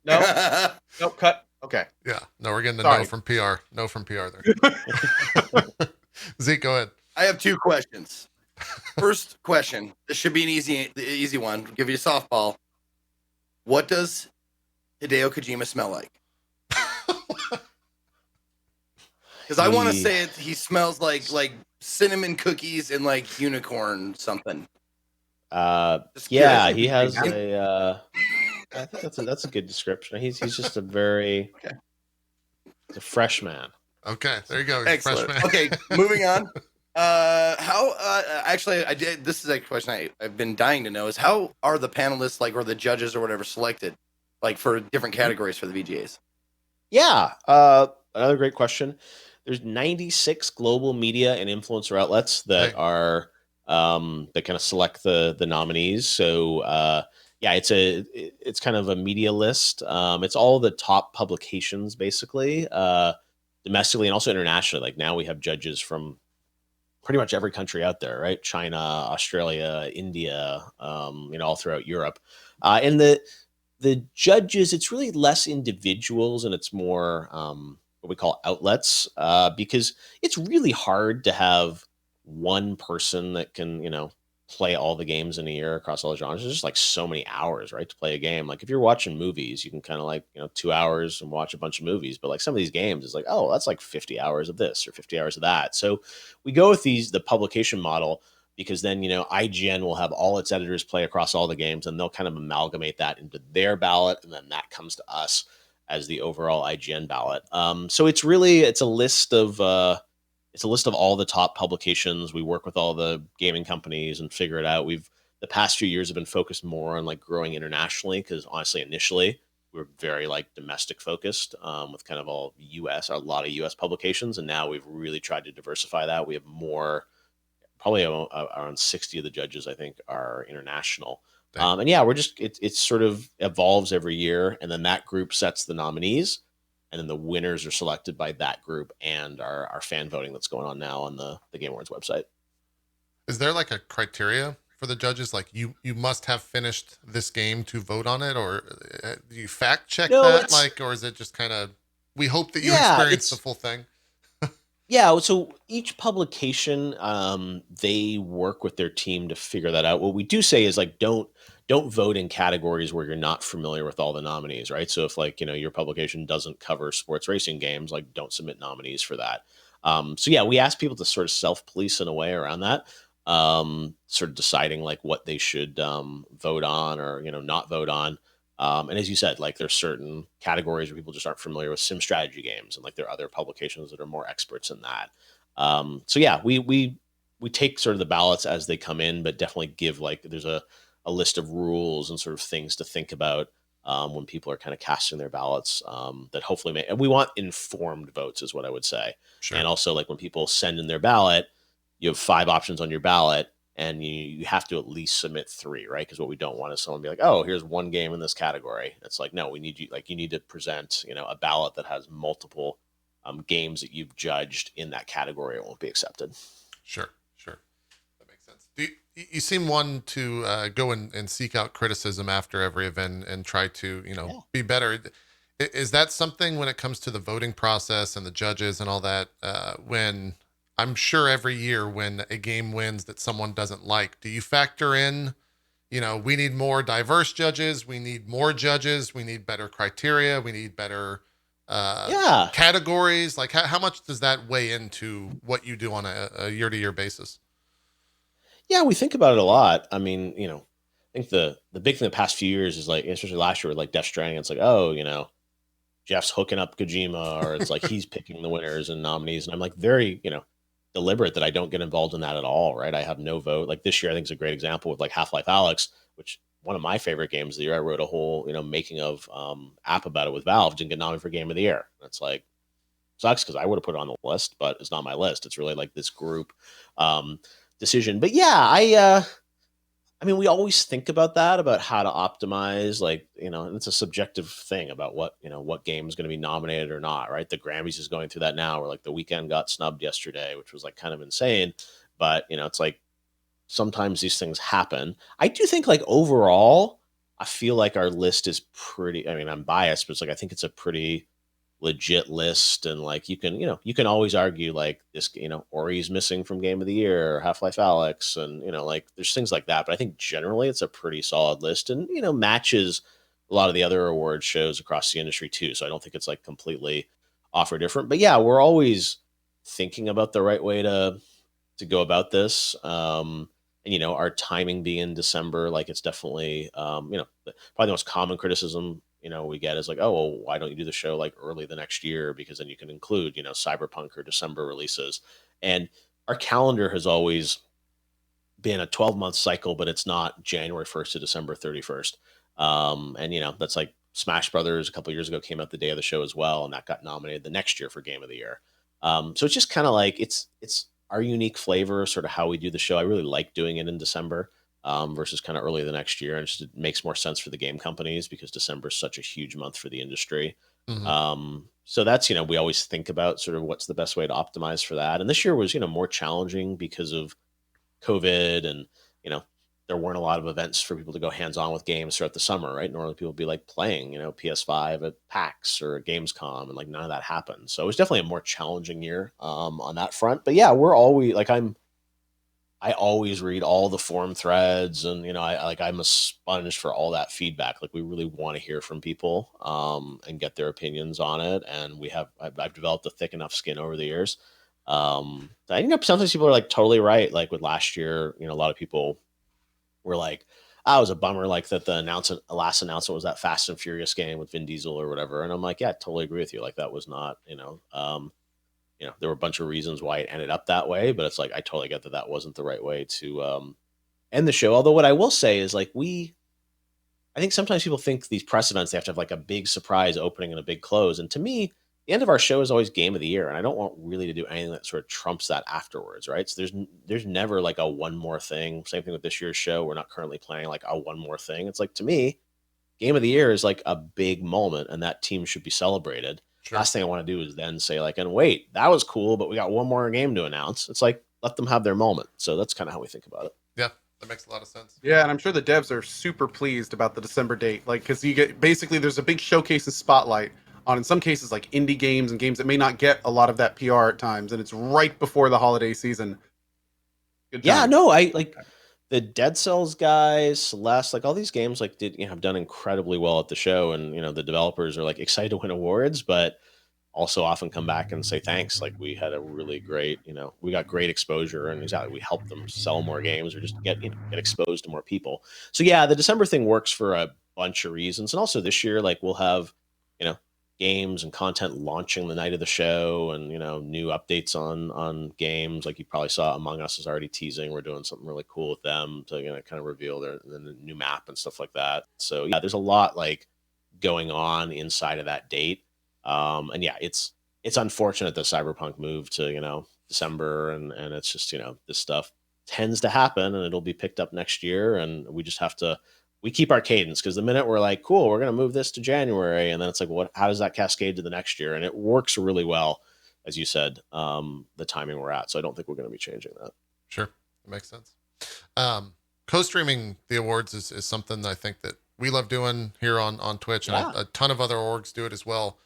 No, nope, cut. Okay. Yeah. No, we're getting a no from PR. No from PR there. Zeke, go ahead. I have 2 questions. First question. This should be an easy one. Give you a softball. What does Hideo Kojima smell like? Because I want to say it. He smells like cinnamon cookies and like unicorn something. Yeah, he has a. I think that's a good description. He's just a very he's a fresh man. Okay, there you go. Excellent. Fresh man. Okay, moving on. Actually, I did. This is a question I've been dying to know: is how are the panelists or the judges or whatever selected, for different categories for the VGAs? Yeah, another great question. There's 96 global media and influencer outlets that are that kind of select the nominees. So it's kind of a media list. It's all the top publications basically, domestically and also internationally. Like now we have judges from pretty much every country out there, right? China, Australia, India, all throughout Europe. And the judges, it's really less individuals and it's more what we call outlets, because it's really hard to have one person that can, play all the games in a year across all the genres. There's just like so many hours, right, to play a game. Like if you're watching movies, you can kind of 2 hours and watch a bunch of movies. But like some of these games, it's like, oh, that's like 50 hours of this or 50 hours of that. So we go with the publication model, because then, IGN will have all its editors play across all the games, and they'll kind of amalgamate that into their ballot, and then that comes to us as the overall IGN ballot. So it's a list of all the top publications. We work with all the gaming companies and figure it out. The past few years have been focused more on like growing internationally, because honestly, initially we were very like domestic focused, with kind of a lot of US publications. And now we've really tried to diversify that. We have more, probably around 60 of the judges, I think, are international. And yeah, it sort of evolves every year. And then that group sets the nominees. And then the winners are selected by that group and our fan voting that's going on now on the Game Awards website. Is there like a criteria for the judges? Like you must have finished this game to vote on it, or do you fact check that? Like, or is it just kind of, we hope that you experience the full thing? Yeah. So each publication, they work with their team to figure that out. What we do say is like, don't vote in categories where you're not familiar with all the nominees, right? So if like, your publication doesn't cover sports racing games, like don't submit nominees for that. So yeah, we ask people to sort of self-police in a way around that, sort of deciding like what they should vote on or, not vote on. And as you said, like there's certain categories where people just aren't familiar with sim strategy games, and like there are other publications that are more experts in that. So yeah, we take sort of the ballots as they come in, but definitely give like there's a list of rules and sort of things to think about when people are kind of casting their ballots that hopefully and we want informed votes is what I would say. Sure. And also like when people send in their ballot, you have 5 options on your ballot and you have to at least submit 3, right? Because what we don't want is someone be like, oh, here's one game in this category. It's like, no, we need you, like you need to present, a ballot that has multiple games that you've judged in that category. It won't be accepted. Sure. That makes sense. You seem one to go and seek out criticism after every event and try to, be better. Is that something when it comes to the voting process and the judges and all that, when I'm sure every year when a game wins that someone doesn't like, do you factor in, we need more diverse judges, we need more judges, we need better criteria, we need better categories? Like how much does that weigh into what you do on a year-to-year basis? Yeah, we think about it a lot. I mean, I think the big thing the past few years is like, especially last year with like Death Stranding, it's like, oh, Jeff's hooking up Kojima, or it's like he's picking the winners and nominees. And I'm like very, deliberate that I don't get involved in that at all, right? I have no vote. Like this year, I think is a great example with like Half-Life Alyx, which one of my favorite games of the year. I wrote a whole, making of app about it with Valve, didn't get nominated for Game of the Year. That's like, sucks because I would have put it on the list, but it's not my list. It's really like this group decision. But yeah, I mean, we always think about that, about how to optimize, like, and it's a subjective thing about what game is going to be nominated or not, right? The Grammys is going through that now, where like The Weeknd got snubbed yesterday, which was like kind of insane. But, it's like sometimes these things happen. I do think like overall, I feel like our list is pretty, I mean, I'm biased, but it's like, I think it's a pretty legit list, and like you can always argue like this, Ori's missing from Game of the Year or Half-Life Alyx, and like there's things like that, but I think generally it's a pretty solid list, and matches a lot of the other award shows across the industry too, so I don't think it's like completely off or different. But yeah, we're always thinking about the right way to go about this, and our timing being in December, like it's definitely probably the most common criticism we get is like, oh, well, why don't you do the show like early the next year? Because then you can include, Cyberpunk or December releases. And our calendar has always been a 12-month cycle, but it's not January 1st to December 31st. And, that's like Smash Brothers a couple of years ago came out the day of the show as well. And that got nominated the next year for Game of the Year. So it's just kind of like, it's our unique flavor, sort of how we do the show. I really like doing it in December. Versus kind of early the next year. And just it makes more sense for the game companies because December is such a huge month for the industry. Mm-hmm. So that's, we always think about sort of what's the best way to optimize for that. And this year was, more challenging because of COVID, and, there weren't a lot of events for people to go hands-on with games throughout the summer, right? Normally people would be like playing, PS5 at PAX or at Gamescom, and like none of that happened. So it was definitely a more challenging year on that front. But yeah, we're always like, I always read all the forum threads, and I'm a sponge for all that feedback. Like we really want to hear from people and get their opinions on it. And I've developed a thick enough skin over the years. Sometimes people are like totally right. Like with last year, a lot of people were like, "Oh, it was a bummer. Like that the last announcement was that Fast and Furious game with Vin Diesel or whatever." And I'm like, "Yeah, I totally agree with you. Like that was not, there were a bunch of reasons why it ended up that way, but it's like, I totally get that wasn't the right way to end the show." Although what I will say is like, I think sometimes people think these press events, they have to have like a big surprise opening and a big close. And to me, the end of our show is always Game of the Year. And I don't want really to do anything that sort of trumps that afterwards. Right. So there's never like a one more thing. Same thing with this year's show. We're not currently planning like a one more thing. It's like, to me, Game of the Year is like a big moment, and that team should be celebrated. Sure. Last thing I want to do is then say like, and wait, that was cool, but we got one more game to announce. It's like, let them have their moment. So that's kind of how we think about it. Yeah, that makes a lot of sense. Yeah, and I'm sure the devs are super pleased about the December date. Like, because you get basically there's a big showcase and spotlight on, in some cases, like indie games and games that may not get a lot of that PR at times, and it's right before the holiday season. Good time. Yeah, no, I like the Dead Cells guys, Celeste, like all these games like have done incredibly well at the show, and the developers are like excited to win awards, but also often come back and say thanks. Like we had a really great, we got great exposure, and exactly we helped them sell more games or just get exposed to more people. So yeah, the December thing works for a bunch of reasons, and also this year like we'll have games and content launching the night of the show, and new updates on games. Like you probably saw, Among Us is already teasing we're doing something really cool with them to kind of reveal the new map and stuff like that. So yeah, there's a lot like going on inside of that date. And yeah, it's unfortunate that Cyberpunk moved to December, and it's just this stuff tends to happen, and it'll be picked up next year, and we just have to keep our cadence, because the minute we're like, cool, we're going to move this to January, and then it's like, how does that cascade to the next year? And it works really well, as you said, the timing we're at. So I don't think we're going to be changing that. Sure. That makes sense. Co-streaming the awards is something that I think that we love doing here on Twitch, and a ton of other orgs do it as well.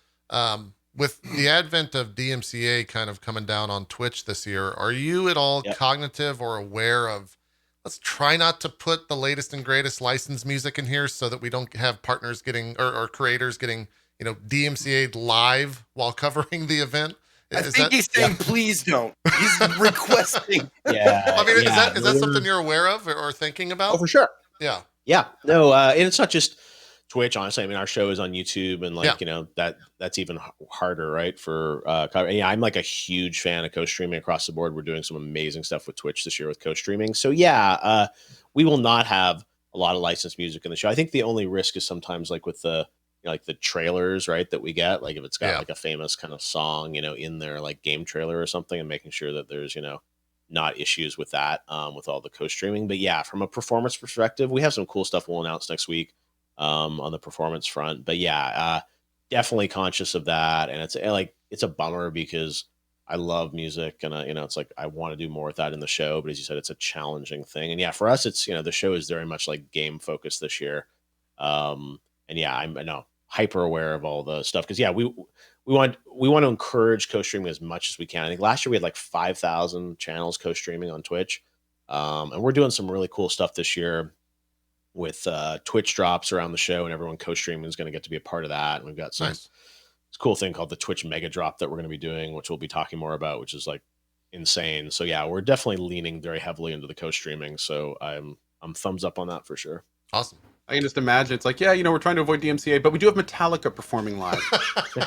With the advent of DMCA kind of coming down on Twitch this year, are you at all cognitive or aware of, let's try not to put the latest and greatest licensed music in here so that we don't have partners getting or creators getting, DMCA'd live while covering the event? I think he's saying, please don't. He's requesting. Yeah. I mean, is that something you're aware of or thinking about? Oh, for sure. Yeah. Yeah. No, and it's not just Twitch, honestly. I mean, our show is on YouTube, and that's even harder, right? For I'm like a huge fan of co-streaming across the board. We're doing some amazing stuff with Twitch this year with co-streaming. So we will not have a lot of licensed music in the show. I think the only risk is sometimes like with the the trailers, right, that we get, like if it's got like a famous kind of song, in there, like game trailer or something, and making sure that there's not issues with that with all the co-streaming. But yeah, from a performance perspective, we have some cool stuff we'll announce next week on the performance front. But yeah, definitely conscious of that, and it's a bummer because I love music, and it's like I want to do more with that in the show, but as you said, it's a challenging thing. And yeah, for us, it's the show is very much like game focused this year. And yeah, I know hyper aware of all the stuff, because we want to encourage co-streaming as much as we can. I think last year we had like 5,000 channels co-streaming on Twitch, and we're doing some really cool stuff this year with Twitch drops around the show, and everyone co-streaming is going to get to be a part of that. And we've got some cool thing called the Twitch Mega Drop that we're going to be doing, which we'll be talking more about, which is like insane. So yeah, we're definitely leaning very heavily into the co-streaming. So I'm thumbs up on that for sure. Awesome. I can just imagine it's like, we're trying to avoid DMCA, but we do have Metallica performing live.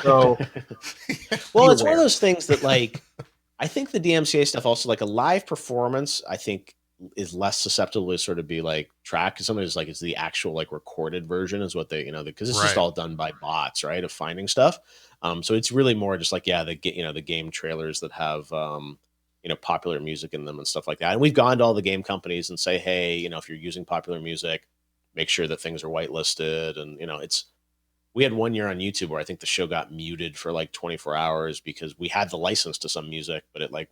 So, well, it's one of those things that like, I think the DMCA stuff also, like a live performance, I think is less susceptible to sort of be like tracked, because somebody's like, it's the actual like recorded version is what they, because it's just all done by bots, right, of finding stuff. So it's really more just like, the game trailers that have, popular music in them and stuff like that. And we've gone to all the game companies and say, hey, if you're using popular music, make sure that things are whitelisted. And, we had one year on YouTube where I think the show got muted for like 24 hours because we had the license to some music, but it like,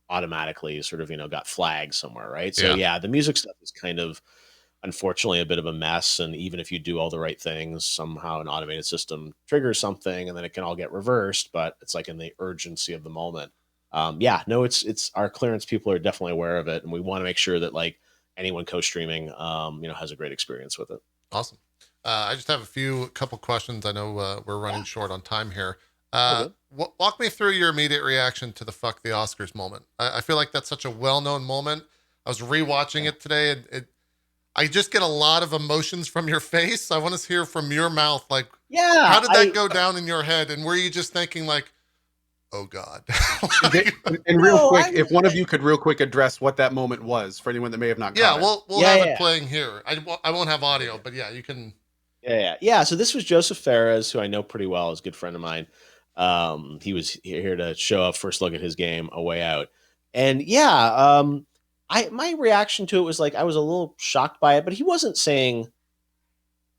automatically sort of, got flagged somewhere. Right. So yeah, the music stuff is kind of, unfortunately, a bit of a mess. And even if you do all the right things, somehow an automated system triggers something and then it can all get reversed, but it's like in the urgency of the moment. It's our clearance people are definitely aware of it. And we want to make sure that like, anyone co-streaming, has a great experience with it. Awesome. I just have a couple questions. I know we're running short on time here. Walk me through your immediate reaction to the "fuck the Oscars" moment. I feel like that's such a well-known moment. I was rewatching it today, and I just get a lot of emotions from your face. I want to hear from your mouth, like, how did that go down in your head? And were you just thinking like, oh God. And real quick, if one of you could real quick address what that moment was for anyone that may have not caught it. We'll have it playing here. I won't have audio, but you can. Yeah. So this was Joseph Ferres, who I know pretty well, is a good friend of mine. He was here to show a first look at his game, A Way Out. And my reaction to it was like, I was a little shocked by it, but he wasn't saying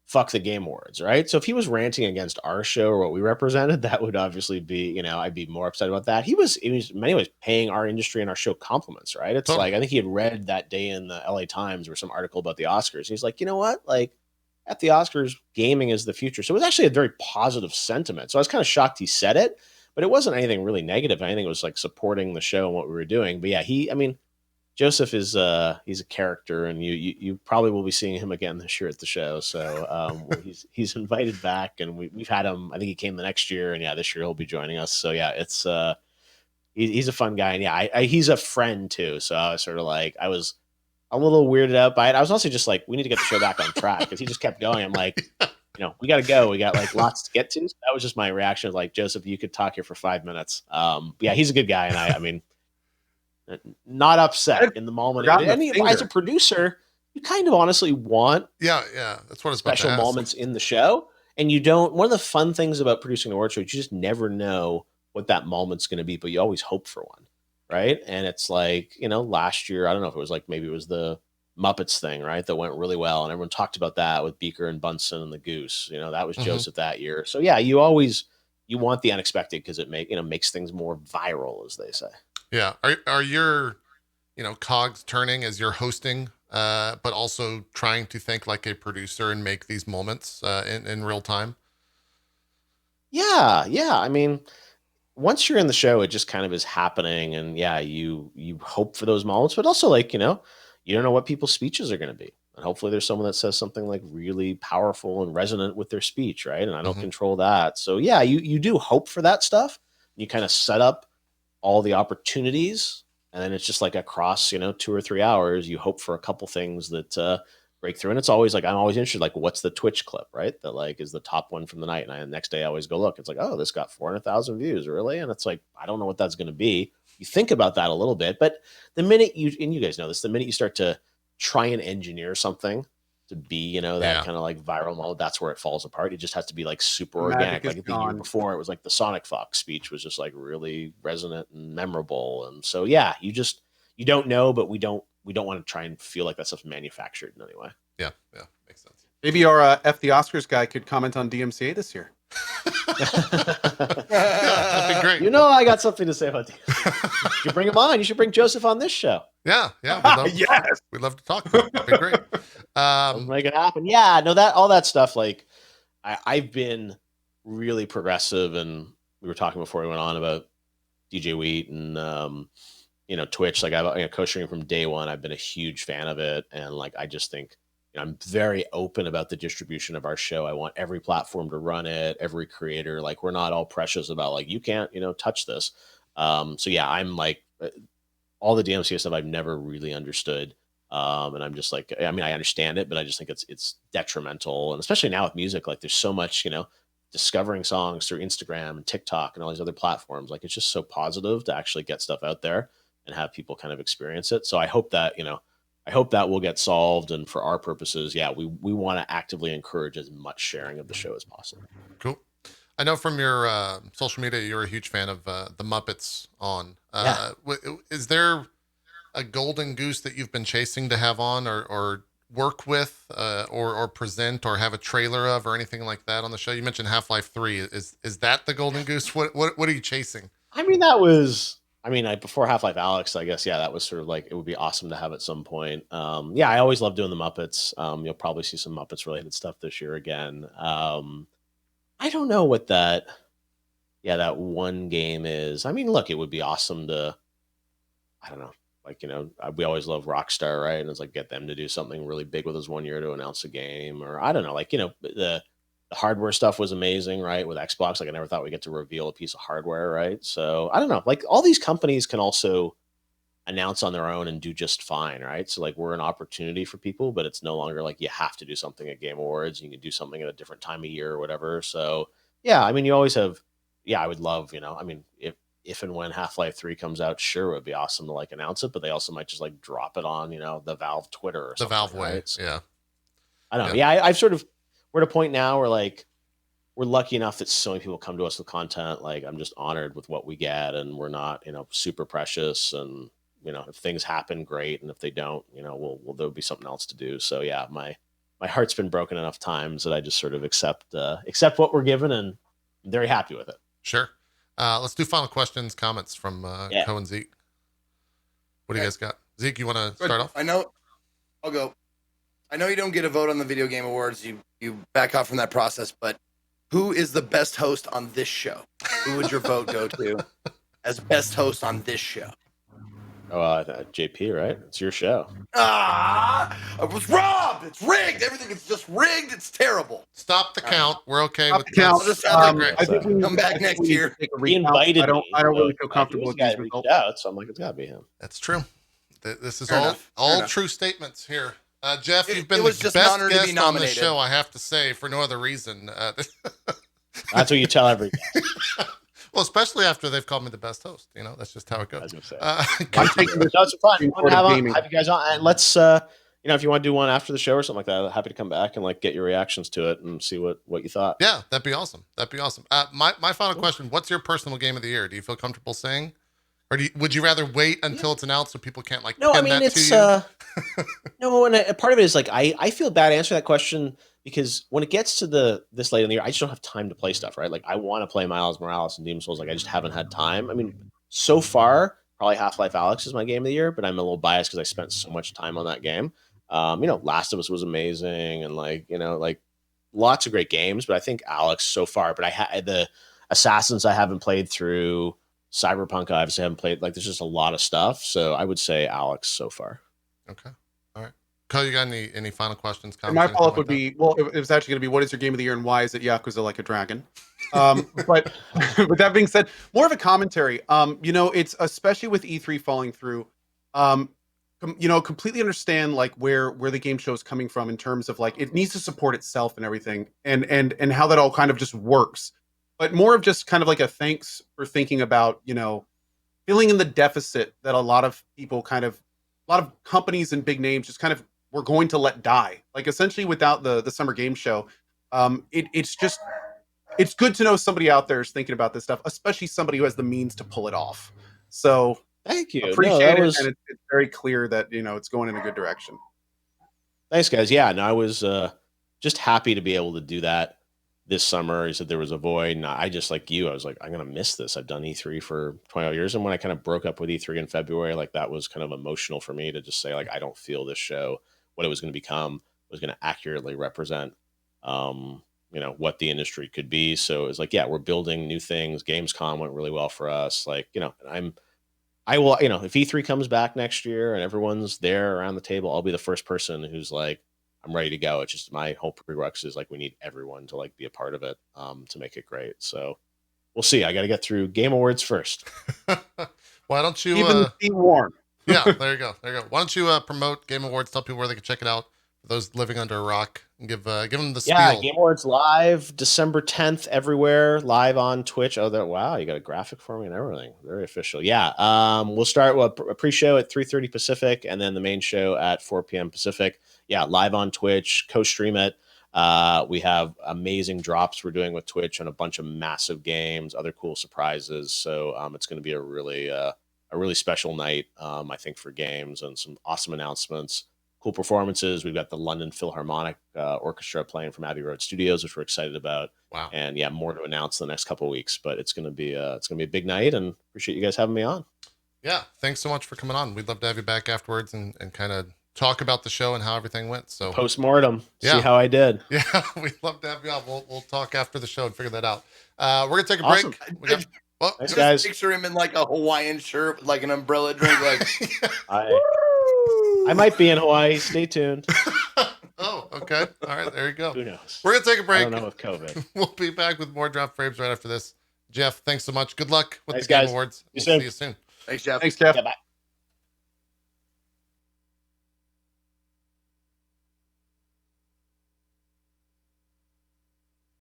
fuck the Game Awards, right? So if he was ranting against our show or what we represented, that would obviously be, I'd be more upset about that. He was in many ways paying our industry and our show compliments, right? It's like, I think he had read that day in the LA Times or some article about the Oscars. He's like, you know what? Like at the Oscars, gaming is the future. So it was actually a very positive sentiment. So I was kind of shocked he said it, but it wasn't anything really negative. I think it was like supporting the show and what we were doing. But yeah, Joseph is he's a character, and you probably will be seeing him again this year at the show. So he's invited back, and we've had him. I think he came the next year, and this year he'll be joining us. So yeah, it's he's a fun guy, and he's a friend too. So I was sort of like, I was a little weirded out by it. I was also just like, we need to get the show back on track, because he just kept going. I'm like, we got to go. We got like lots to get to. So that was just my reaction. Like, Joseph, you could talk here for 5 minutes. Yeah, he's a good guy. And I mean, not upset in the moment. And as a producer, you kind of honestly want Yeah. That's what it's special moments in the show. And you don't, one of the fun things about producing an award show, you just never know what that moment's going to be, but you always hope for one. Right. And it's like, last year, I don't know if it was like, maybe it was the Muppets thing, right? That went really well. And everyone talked about that with Beaker and Bunsen and the Goose, that was Joseph that year. So yeah, you want the unexpected because it makes things more viral, as they say. Yeah. Are your, cogs turning as you're hosting, but also trying to think like a producer and make these moments in real time? Yeah. I mean, once you're in the show, it just kind of is happening, and yeah, you hope for those moments, but also like you don't know what people's speeches are going to be, and hopefully there's someone that says something like really powerful and resonant with their speech, right? And I don't control that, so yeah, you do hope for that stuff. You kind of set up all the opportunities, and then it's just like across 2 or 3 hours, you hope for a couple things that break through. And it's always like, I'm always interested, like, what's the Twitch clip, right? That like is the top one from the night. And the next day I always go look. It's like, oh, this got 400,000 views, really? And it's like, I don't know what that's going to be. You think about that a little bit, but the minute and you guys know this, the minute you start to try and engineer something to be, that kind of like viral mode, that's where it falls apart. It just has to be like super organic. Like the year before, it was like the Sonic Fox speech was just like really resonant and memorable. And so, yeah, you don't know, but we don't want to try and feel like that stuff's manufactured in any way. Yeah, makes sense. Maybe our F the Oscars guy could comment on DMCA this year. That'd be great. I got something to say about DMCA. You should bring him on. You should bring Joseph on this show. Yeah. We'd love to talk about it. That'd be great. Make it happen. Yeah, no, all that stuff. Like, I've been really progressive, and we were talking before we went on about DJ Wheat and Twitch. Like, I've Cohh from day one. I've been a huge fan of it, and like I just think I'm very open about the distribution of our show. I want every platform to run it, every creator. Like, we're not all precious about like you can't touch this. So yeah, I'm like all the DMCA stuff I've never really understood, and I'm just like, I mean, I understand it, but I just think it's detrimental, and especially now with music, like there's so much discovering songs through Instagram and TikTok and all these other platforms. Like, it's just so positive to actually get stuff out there and have people kind of experience it. So I hope that, will get solved. And for our purposes, yeah, we want to actively encourage as much sharing of the show as possible. Cool. I know from your social media, you're a huge fan of the Muppets on. Is there a golden goose that you've been chasing to have on or work with or present or have a trailer of or anything like that on the show? You mentioned Half-Life 3. Is that the golden goose? What are you chasing? I mean, before Half-Life Alyx, I guess, that was sort of like, it would be awesome to have at some point. I always love doing the Muppets. You'll probably see some Muppets related stuff this year again. I don't know what that one game is. I mean, look, it would be awesome to, I don't know, like, we always love Rockstar, right? And it's like, get them to do something really big with us one year to announce a game, or I don't know, like, the hardware stuff was amazing, right? With Xbox, like I never thought we'd get to reveal a piece of hardware, right? So I don't know, like all these companies can also announce on their own and do just fine, right? So like we're an opportunity for people, but it's no longer like you have to do something at Game Awards. You can do something at a different time of year or whatever. So yeah, I mean, you always have, I would love, I mean, if and when Half-Life 3 comes out, sure, it would be awesome to like announce it, but they also might just like drop it on, the Valve Twitter or something. The Valve way, right? So, yeah. I don't know. Yeah, I've sort of, we're at a point now where like we're lucky enough that so many people come to us with content. Like I'm just honored with what we get, and we're not super precious. And if things happen, great, and if they don't, there'll be something else to do. So yeah, my heart's been broken enough times that I just sort of accept what we're given, and I'm very happy with it. Sure. Let's do final questions, comments from Cohh and Zeke. What do you guys got? Zeke, you want to start off? I know. I'll go. I know you don't get a vote on the Video Game Awards. You back off from that process, but who is the best host on this show? Who would your vote go to as best host on this show? Oh, JP, right? It's your show. I was robbed. It's rigged. Everything is just rigged. It's terrible. Stop the count. We're okay with the count. I think we come back next year. He invited me. I don't really feel comfortable with these results. Out, so I'm like, it's got to be him. That's true. This is Fair all enough. true statements here. Geoff, you've been it was the just an best honor to be guest on the nominated. show, I have to say, for no other reason. That's what you tell every Well, especially after they've called me the best host. You know, that's just how it I goes. was gonna say. I'm taking this That's fun. Supreme Fun Court to of have, gaming. have you guys on, and let's you know, if you want to do one after the show or something like that, happy to come back and like get your reactions to it and see what you thought. Yeah, that'd be awesome. That'd be awesome. My final question: what's your personal game of the year? Do you feel comfortable saying, or would you rather wait until it's announced so people can't like? No, I pin mean that it's to you? no, and a part of it is like I feel bad answering that question because when it gets to this late in the year, I just don't have time to play stuff, right? Like I want to play Miles Morales and Demon's Souls, like I just haven't had time. I mean, so far, probably Half-Life Alyx is my game of the year, but I'm a little biased because I spent so much time on that game. You know, Last of Us was amazing, and like you know, like lots of great games, but I think Alex so far. But I had the Assassins I haven't played through. Cyberpunk I obviously haven't played. Like there's just a lot of stuff, so I would say Alex so far. Okay, all right. Cohh, you got any final questions? And my Comments, follow up anything would like be, well, it was actually going to be, what is your game of the year and why is it Yakuza Like a Dragon? But with that being said, more of a commentary. You know, it's especially with E3 falling through. You know, completely understand like where the game show is coming from in terms of like it needs to support itself and everything, and how that all kind of just works. But more of just kind of like a thanks for thinking about, you know, filling in the deficit that a lot of people kind of, a lot of companies and big names just kind of were going to let die. Like essentially without the summer game show, it's just, it's good to know somebody out there is thinking about this stuff, especially somebody who has the means to pull it off. So Thank you. appreciate that it, was- and it's very clear that, you know, it's going in a good direction. Thanks, guys. Yeah, no, I was just happy to be able to do that this summer. He said there was a void, and I just like you, I was like, I'm gonna miss this. I've done E3 for 20 years, and when I kind of broke up with E3 in February, like that was kind of emotional for me to just say like I don't feel this show, what it was going to become, was going to accurately represent, you know, what the industry could be. So it was like, yeah, we're building new things. Gamescom went really well for us. Like, you know, I will, you know, if E3 comes back next year and everyone's there around the table, I'll be the first person who's like, I'm ready to go. It's just my whole prerequisite is like, we need everyone to like be a part of it to make it great. So we'll see. I got to get through Game Awards first. Why don't you Even be warned. yeah, there you go. Why don't you promote Game Awards, tell people where they can check it out for those living under a rock, and give them the Yeah, spiel. Game Awards live December 10th everywhere, live on Twitch. Oh, wow, you got a graphic for me and everything. Very official. Yeah, we'll start a pre-show at 3:30 Pacific, and then the main show at 4 p.m. Pacific. Yeah, live on Twitch, co-stream it. We have amazing drops we're doing with Twitch on a bunch of massive games, other cool surprises. So it's going to be a really special night, I think, for games, and some awesome announcements. Cool performances. We've got the London Philharmonic Orchestra playing from Abbey Road Studios, which we're excited about. Wow. And yeah, more to announce in the next couple of weeks, but it's gonna be a big night, and appreciate you guys having me on. Yeah, thanks so much for coming on. We'd love to have you back afterwards and kind of talk about the show and how everything went. So Post-mortem, Yeah. see how I did. yeah, we'd love to have you on. We'll talk after the show and figure that out. We're gonna take a Awesome. break. We got, well, Thanks, Just guys. picture him in like a Hawaiian shirt with like an umbrella drink, like I might be in Hawaii. Stay tuned. oh, okay. All right, there you go. Who knows? We're gonna take a I break. don't know with COVID. We'll be back with more drop frames right after this. Geoff, thanks so much. Good luck with Thanks, the Game guys. Awards. See you We'll soon. see you soon. thanks, Jeff. Thanks, Jeff. Yeah, bye.